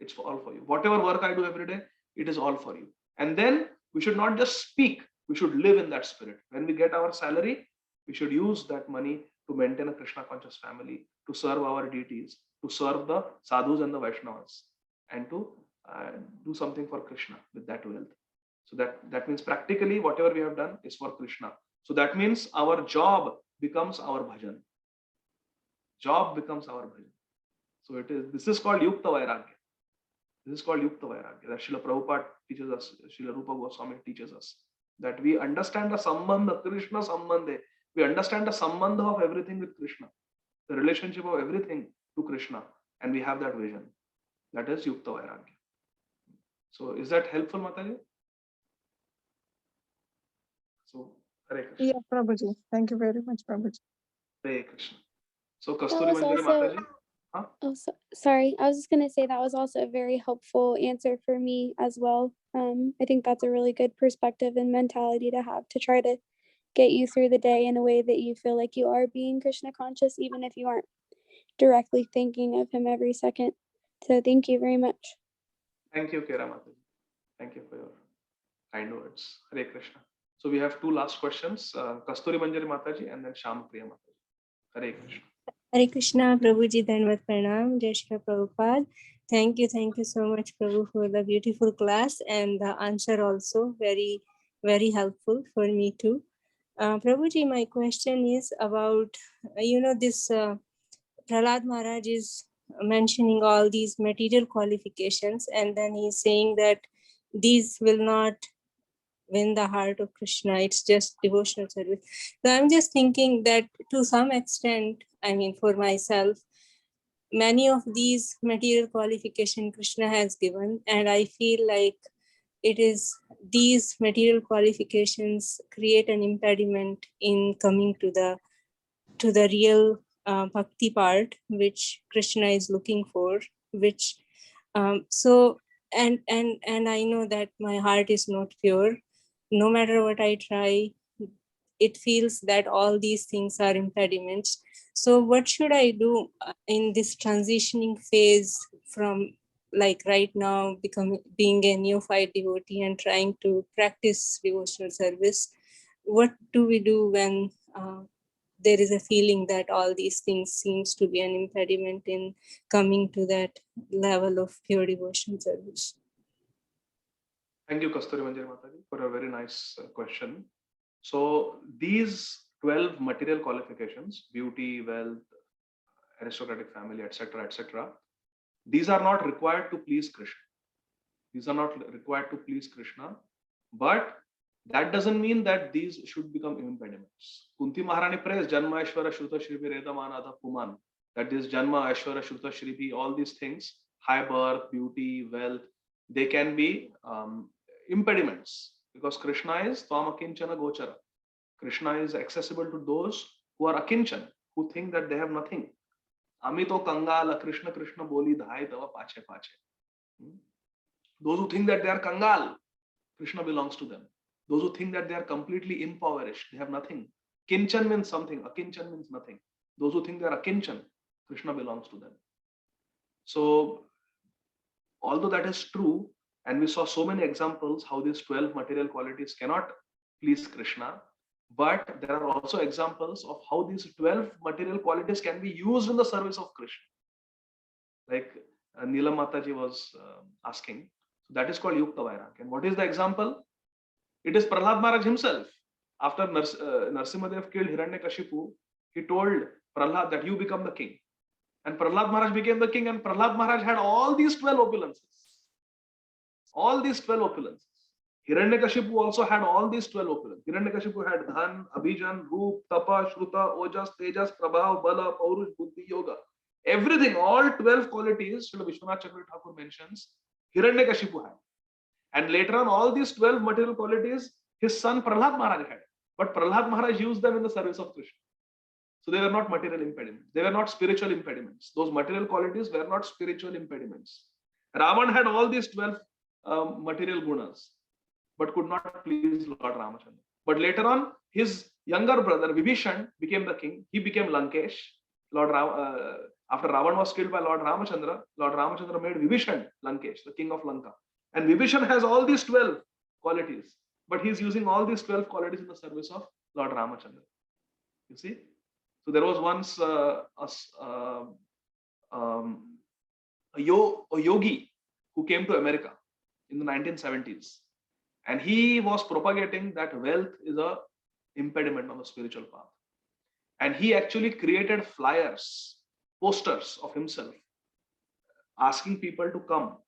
It's all for you. Whatever work I do every day, it is all for you. And then we should not just speak, we should live in that spirit. When we get our salary, we should use that money to maintain a Krishna conscious family, to serve our deities, to serve the sadhus and the Vaishnavas, and to do something for Krishna with that wealth. So that means practically whatever we have done is for Krishna. So that means our job becomes our bhajan. Job becomes our bhajan. So this is called Yukta Vairagya. This is called Yukta Vairagya. That Srila Prabhupada teaches us, Srila Rupa Goswami teaches us, that we understand the sambandha, Krishna sambandhe. We understand the sambandha of everything with Krishna, the relationship of everything to Krishna, and we have that vision. That is Yukta Vairagya. So is that helpful, Mataji? So, Hare Krishna. Yeah, Prabhuji. Thank you very much, Prabhuji. Hare Krishna. So, That Kasturi was Manjari also, Mataji. Huh? oh, sorry. I was just going to say that was also a very helpful answer for me as well. I think that's a really good perspective and mentality to have to try to get you through the day in a way that you feel like you are being Krishna conscious, even if you aren't directly thinking of him every second. So thank you very much. Thank you, Kera Mataji. Thank you for your kind words. Hare Krishna. So we have two last questions, Kasturi Manjari Mataji and then Sham Priya Mataji. Hare Krishna. Hare Krishna, Prabhuji, Dhanvat Pranam, Jai Shri Prabhupada. Thank you so much, Prabhu, for the beautiful class and the answer also very, very helpful for me too. Prabhuji, my question is about, this Prahlad Maharaj is mentioning all these material qualifications, and then he's saying that these will not win the heart of Krishna. It's just devotional service. So I'm just thinking that to some extent, I mean, for myself, many of these material qualification Krishna has given, and I feel like it is these material qualifications create an impediment in coming to the real bhakti part, which Krishna is looking for, which so and I know that my heart is not pure. No matter what I try, it feels that all these things are impediments. So what should I do in this transitioning phase from like right now being a neophyte devotee and trying to practice devotional service, what do we do when there is a feeling that all these things seems to be an impediment in coming to that level of pure devotional service? Thank you, Kasturi Manjari Mataji, for a very nice question. So these 12 material qualifications, beauty, wealth, aristocratic family, etc., etc., these are not required to please Krishna. These are not required to please Krishna, but that doesn't mean that these should become impediments. Kunti Maharani prays Janma Aishwara Shruta Shribi Redamanadha Puman. That is Janma Aishwara Shruta Shribi, all these things, high birth, beauty, wealth, they can be impediments because Krishna is Tvama Kinchana Gochara. Krishna is accessible to those who are akinchan, who think that they have nothing. Amito Kangala Krishna Krishna Boli Dhai Tava Pache Pache. Those who think that they are Kangal, Krishna belongs to them. Those who think that they are completely impoverished, they have nothing. Kinchan means something, akinchan means nothing. Those who think they are akinchan, Krishna belongs to them. So, although that is true, and we saw so many examples how these 12 material qualities cannot please Krishna, but there are also examples of how these 12 material qualities can be used in the service of Krishna. Like Neelam Mataji was asking, so that is called Yukta Vairagya. And what is the example? It is Prahlad Maharaj himself. After Narsimhadev killed Hiranyakashipu, he told Prahlad that you become the king. And Prahlad Maharaj became the king, and Prahlad Maharaj had all these 12 opulences. All these 12 opulences. Hiranyakashipu also had all these 12 opulences. Hiranyakashipu had Dhan, Abhijan, Roop, Tapa, Shruta, Ojas, Tejas, Prabhav, Bala, Paurush, Buddhi, Yoga. Everything, all 12 qualities, Srila Vishwanath Chakravarti Thakur mentions, Hiranyakashipu had. And later on, all these 12 material qualities, his son Prahlad Maharaj had. But Prahlad Maharaj used them in the service of Krishna. So they were not material impediments. They were not spiritual impediments. Those material qualities were not spiritual impediments. Ravan had all these 12 material gunas, but could not please Lord Ramachandra. But later on, his younger brother Vibhishan became the king. He became Lankesh. After Ravan was killed by Lord Ramachandra made Vibhishan Lankesh, the king of Lanka. And Vibhishan has all these 12 qualities, but he's using all these 12 qualities in the service of Lord Ramachandra. You see? So there was once a yogi who came to America in the 1970s, and he was propagating that wealth is a impediment on the spiritual path. And he actually created flyers, posters of himself, asking people to come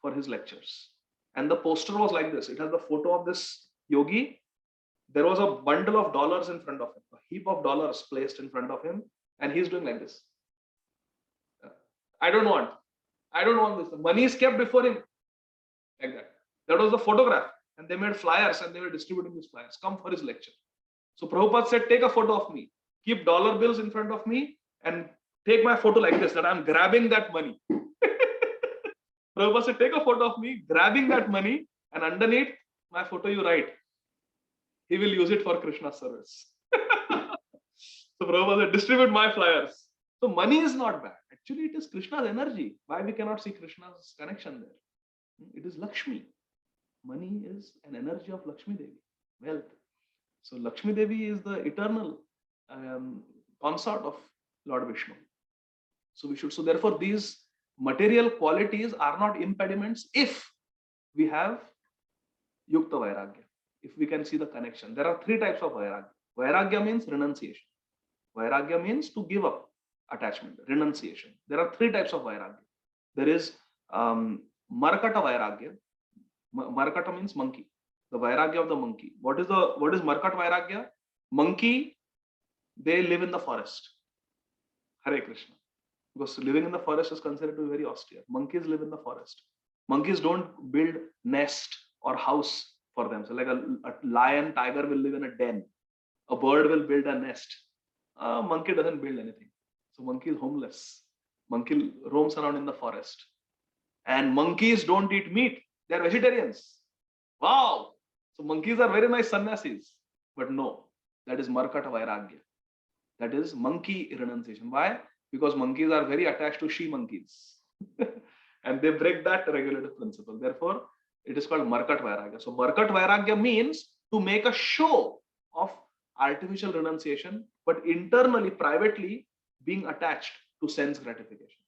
for his lectures. And the poster was like this. It has the photo of this yogi. There was a bundle of dollars in front of him, a heap of dollars placed in front of him, and he's doing like this. I don't want this. The money is kept before him like that. That was the photograph, and they made flyers and they were distributing these flyers. Come for his lecture. So Prabhupada said, take a photo of me, keep dollar bills in front of me, and take my photo like this, that I'm grabbing that money. Prabhupada said, take a photo of me, grabbing that money, and underneath my photo you write, he will use it for Krishna's service. So Prabhupada said, distribute my flyers. So money is not bad. Actually, it is Krishna's energy. Why we cannot see Krishna's connection there? It is Lakshmi. Money is an energy of Lakshmi Devi, wealth. So Lakshmi Devi is the eternal consort of Lord Vishnu. So therefore these material qualities are not impediments if we have Yukta Vairagya, if we can see the connection. There are three types of Vairagya. Vairagya means renunciation. Vairagya means to give up attachment, renunciation. There are three types of Vairagya. There is Markata Vairagya. Markata means monkey. The Vairagya of the monkey. What is Markata Vairagya? Monkey, they live in the forest. Hare Krishna. Because living in the forest is considered to be very austere. Monkeys live in the forest. Monkeys don't build nest or house for them. So like a lion, tiger will live in a den. A bird will build a nest. A monkey doesn't build anything. So monkey is homeless. Monkey roams around in the forest. And monkeys don't eat meat. They are vegetarians. Wow. So monkeys are very nice sannyasis. But no, that is Markata Vairagya. That is monkey renunciation. Why? Because monkeys are very attached to she monkeys. and they break that regulative principle. Therefore, it is called Markat Vairagya. So Markat Vairagya means to make a show of artificial renunciation, but internally, privately being attached to sense gratification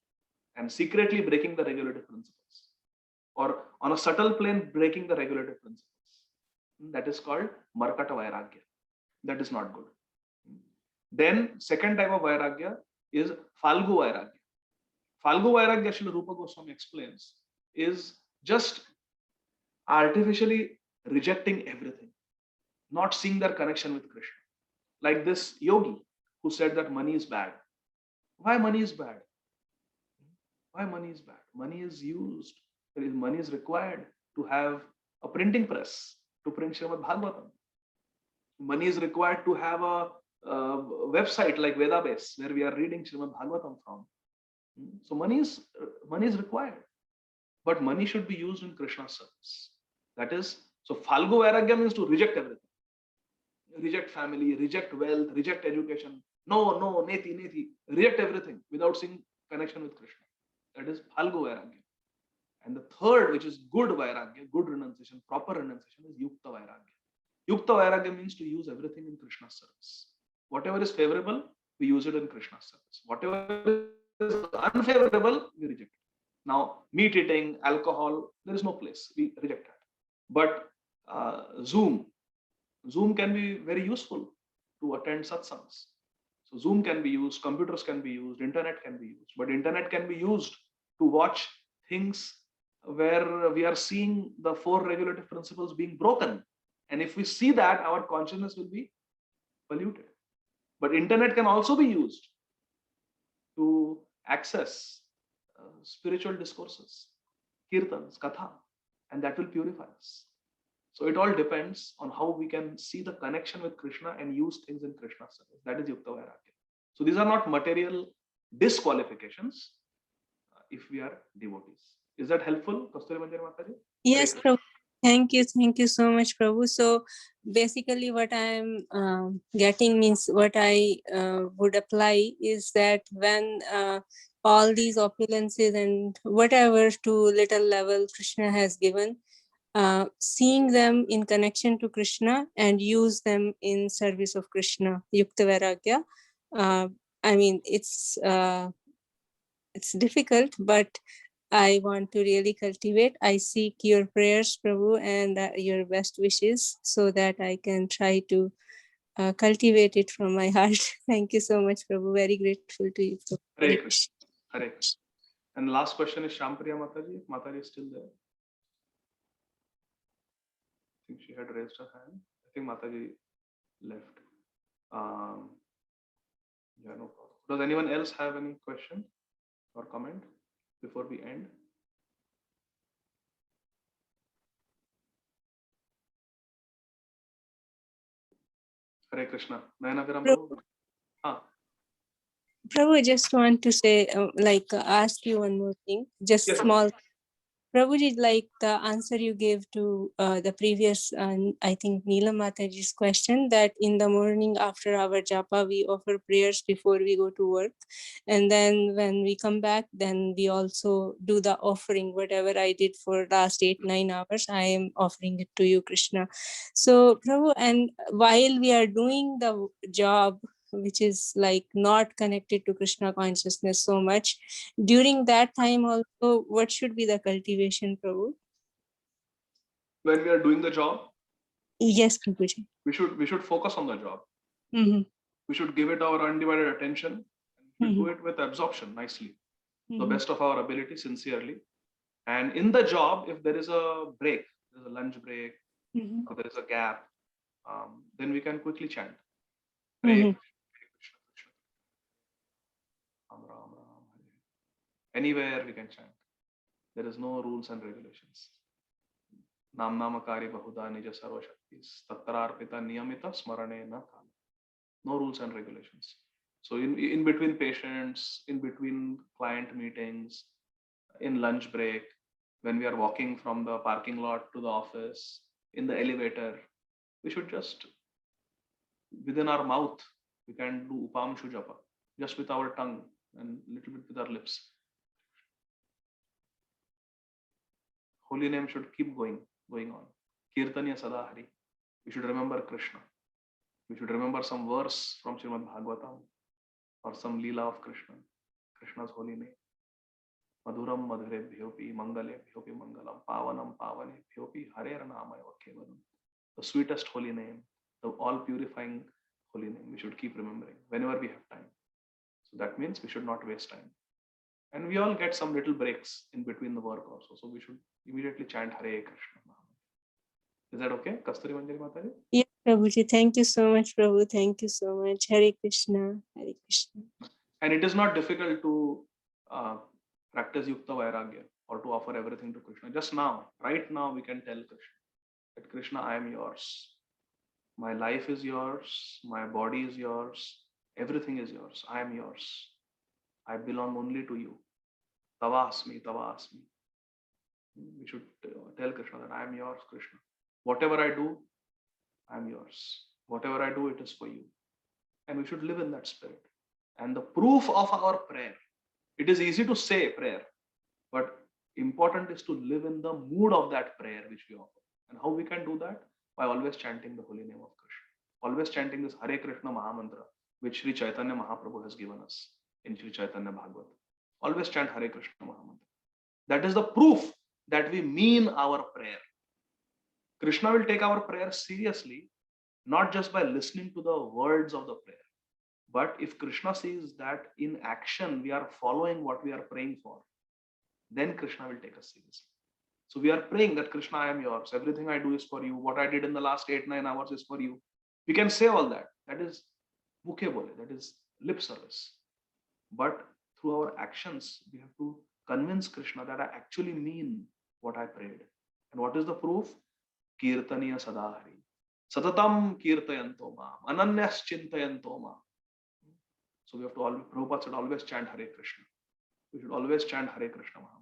and secretly breaking the regulative principles, or on a subtle plane breaking the regulative principles. That is called Markata Vairagya. That is not good. Then second type of Vairagya is Falgu Vairagya. Falgu Vairagya, Srila Rupa Goswami explains, is just artificially rejecting everything, not seeing their connection with Krishna. Like this yogi who said that money is bad. Why money is bad? Why money is bad? Money is used, money is required to have a printing press to print Srimad Bhagavatam. Money is required to have a website like Vedabase where we are reading Srimad Bhagavatam from. So money is required, but money should be used in Krishna's service. That is, so Falgu Vairagya means to reject everything. Reject family, reject wealth, reject education. No, neti. Reject everything without seeing connection with Krishna. That is Falgu Vairagya. And the third, which is good Vairagya, good renunciation, proper renunciation, is Yukta Vairagya. Yukta Vairagya means to use everything in Krishna's service. Whatever is favorable, we use it in Krishna's service. Whatever is unfavorable, we reject it. Now, meat eating, alcohol, there is no place. We reject that. But Zoom can be very useful to attend satsangs. So Zoom can be used, computers can be used, internet can be used, but internet can be used to watch things where we are seeing the four regulative principles being broken. And if we see that, our consciousness will be polluted. But internet can also be used to access spiritual discourses, kirtans, katha, and that will purify us. So it all depends on how we can see the connection with Krishna and use things in Krishna's service. That is Yukta Vairagya. So these are not material disqualifications if we are devotees. Is that helpful, Kasturi Manjari Mataji? Yes, Prabhu. Thank you so much, Prabhu. So basically what I'm getting means what I would apply is that when all these opulences and whatever to little level Krishna has given, seeing them in connection to Krishna and use them in service of Krishna, Yukta Vairagya. I mean, it's difficult, but I want to really cultivate. I seek your prayers, Prabhu, and your best wishes so that I can try to cultivate it from my heart. Thank you so much, Prabhu. Very grateful to you. Hare Krishna. Hare Krishna. And last question is Shampriya Mataji. If Mataji is still there. I think she had raised her hand. I think Mataji left. Yeah, no problem. Does anyone else have any question or comment before we end? Hare Krishna. Nayana Viram Prabhu. Prabhu, I just want to say, ask you one more thing, just Yes. small. Prabhuji, like the answer you gave to the previous, I think Neelam Mataji's question, that in the morning after our japa, we offer prayers before we go to work. And then when we come back, then we also do the offering, whatever I did for last 8-9 hours, I am offering it to you, Krishna. So Prabhu, and while we are doing the job, which is like not connected to Krishna consciousness so much, during that time also, what should be the cultivation, Prabhu? When we are doing the job, Yes, Prabhuji. we should focus on the job. Mm-hmm. We should give it our undivided attention. We should do it with absorption nicely, the best of our ability, sincerely. And in the job, if there is a break, there's a lunch break, or there is a gap, then we can quickly chant. Hare Krishna, Krishna. Ram Ram Ram Hare. Anywhere we can chant. There is no rules and regulations. Nam Namakari Bahuda Nija Sarva Shaktis Tattararpita Niyamita Smarane Na Kala. No rules and regulations. So in between patients, in between client meetings, in lunch break, when we are walking from the parking lot to the office, in the elevator, we should just, within our mouth, we can do Upam Shujapa, just with our tongue and little bit with our lips. holy name should keep going on. Kirtaniya Sada Hari. We should remember Krishna. We should remember some verse from Srimad Bhagavatam or some Leela of Krishna. Krishna's holy name. Madhuram madhurebhyopi mangalebhyopi mangalam pavanam pavanebhyopi harer namaya kevalam. The sweetest holy name, the all purifying holy name, we should keep remembering whenever we have time. So that means we should not waste time. And we all get some little breaks in between the work also. So we should immediately chant Hare Krishna. Is that okay? Kasturi Manjari Mataji? Yes, Prabhuji. Thank you so much, Prabhu. Thank you so much. Hare Krishna. Hare Krishna. And it is not difficult to practice Yukta Vairagya or to offer everything to Krishna. Just now, right now, we can tell Krishna that Krishna, I am yours. My life is yours. My body is yours. Everything is yours. I am yours. I belong only to you. Tavasmi, Tavasmi. We should tell Krishna that I am yours, Krishna. Whatever I do, I am yours. Whatever I do, it is for you. And we should live in that spirit. And the proof of our prayer, it is easy to say prayer, but important is to live in the mood of that prayer which we offer. And how we can do that? By always chanting the holy name of Krishna. Always chanting this Hare Krishna Mahamantra, which Sri Chaitanya Mahaprabhu has given us in Sri Chaitanya Bhagavat. Always chant Hare Krishna Mahamantra. That is the proof that we mean our prayer. Krishna will take our prayer seriously, not just by listening to the words of the prayer, but if Krishna sees that in action we are following what we are praying for, then Krishna will take us seriously. So we are praying that Krishna, I am yours. Everything I do is for you. What I did in the last 8-9 hours is for you. We can say all that. That is mukhe bole. That is lip service. But through our actions, we have to convince Krishna that I actually mean what I prayed. And what is the proof? Kirtaniya Sadahari. Satatam kirtayanto ma. Ananyas chintayanto ma. So we have to always, Prabhupada said, always chant Hare Krishna. We should always chant Hare Krishna Mahamantra.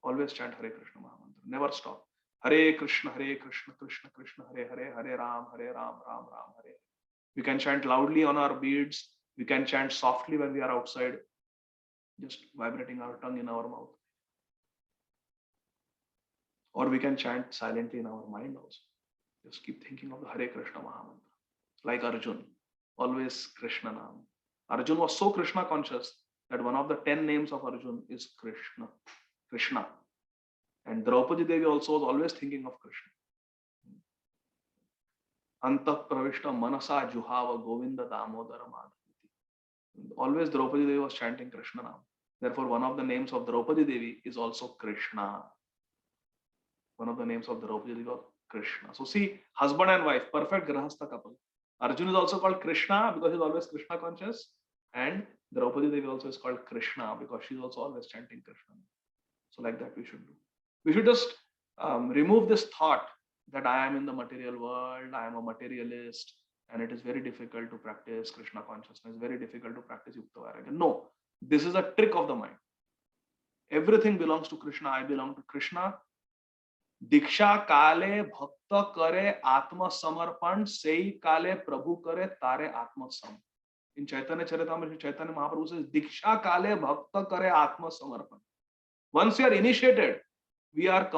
Always chant Hare Krishna Mahamantra. Never stop. Hare Krishna, Krishna Krishna, Hare Hare, Hare Ram, Ram Ram, Hare. We can chant loudly on our beads. We can chant softly when we are outside, just vibrating our tongue in our mouth. Or we can chant silently in our mind also. Just keep thinking of the Hare Krishna Mahamantra. Like Arjun, always Krishna Nam. Arjun was so Krishna conscious that one of the 10 names of Arjun is Krishna. Krishna. And Draupadi Devi also was always thinking of Krishna. Antah pravishta manasa juhava govinda damodara madhaviti. Always Draupadi Devi was chanting Krishna Nam. Therefore, one of the names of Draupadi Devi is also Krishna. One of the names of Draupadi Devi was Krishna. So see, husband and wife, perfect grahastha couple. Arjun is also called Krishna because he's always Krishna conscious. And Draupadi Devi also is called Krishna because she's also always chanting Krishna. So like that we should do. We should just remove this thought that I am in the material world, I am a materialist, and it is very difficult to practice Krishna consciousness, very difficult to practice Yukta Vairagya. No, this is a trick of the mind. Everything belongs to Krishna, I belong to Krishna. Diksha kale bhakta kare atma samarpan, sei kale prabhu kare tare atma sam. In Chaitanya Charitamrita, Chaitanya Mahaprabhu says, Diksha kale bhakta kare atma samarpan. Once you are initiated, we are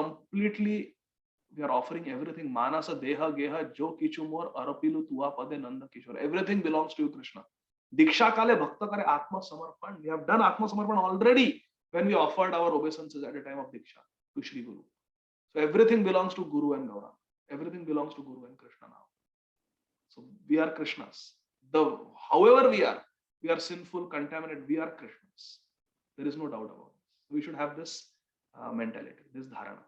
offering everything. Manasa, Deha, Geha, Jo Kichu Mor, Arapilu, Tua Pade, Nanda Kishore. Everything belongs to you, Krishna. Diksha Kale Bhakta Kare Atma Samarpan. We have done Atma Samarpan already when we offered our obeisances at the time of Diksha to Shri Guru. So everything belongs to Guru and Gauranga. Everything belongs to Guru and Krishna now. So we are Krishnas. However we are sinful, contaminated, we are Krishnas. There is no doubt about it. We should have this mentality, this dharana.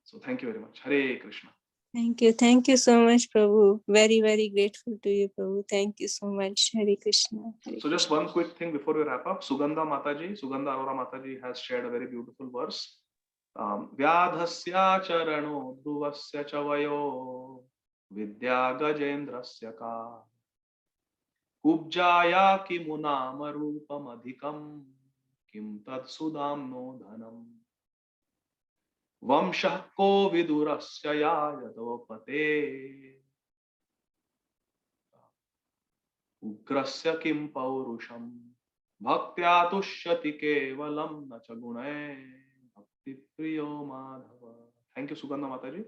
So thank you very much. Hare Krishna. Thank you. Thank you so much, Prabhu. Very, very grateful to you, Prabhu. Thank you so much. Hare Krishna. Hare So just one quick thing before we wrap up. Sugandha Arora Mataji has shared a very beautiful verse. Vyadhasya charano dhuvasya chavayo vidya gajendrasya ka kubjaya kimunam rupam adhikam kim tat sudamno dhanam vamshah ko vidurasya yadopate ugrasya kim paurusham bhaktya tushyati kevalam na cha gunay Priyo Madhava. Thank you, Sugandha Mataji.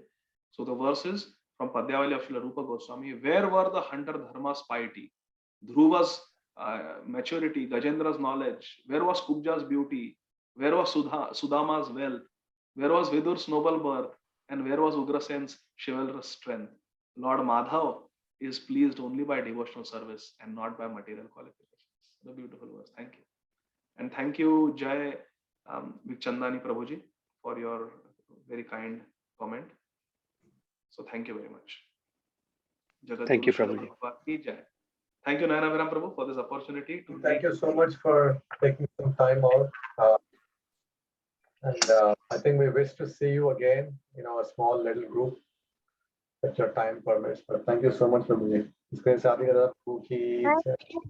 So the verse is from Padyavali of Srila Rupa Goswami. Where were the hunter Dharma's piety, Dhruva's maturity, Gajendra's knowledge? Where was Kubja's beauty? Where was Sudama's wealth? Where was Vidur's noble birth? And where was Ugrasen's chivalrous strength? Lord Madhav is pleased only by devotional service and not by material qualifications. The beautiful verse. Thank you. And thank you, Jai Vikchandani Prabhuji, for your very kind comment. So thank you very much. Jagat Thank you, Guru Srila Prabhuji. Prabhupada ki jai. Thank you, Nayana Viram Prabhu, for this opportunity. Thank you so much for taking some time out. I think we wish to see you again, a small little group that your time permits. But thank you so much, Prabhuji.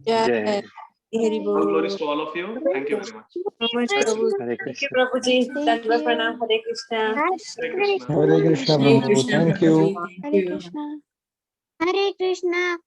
Jai. Hari All Bol. glories to all of you. Thank you very much. So much, Jai Shri Prabhu. Hare Thank you, Krishna. Prabhuji. Thank Dandavat you. pranam. Hare Krishna. Hare Krishna. Hare Krishna, Hare Prabhu. Thank you. Prabhuji. Hare Krishna. Hare Krishna.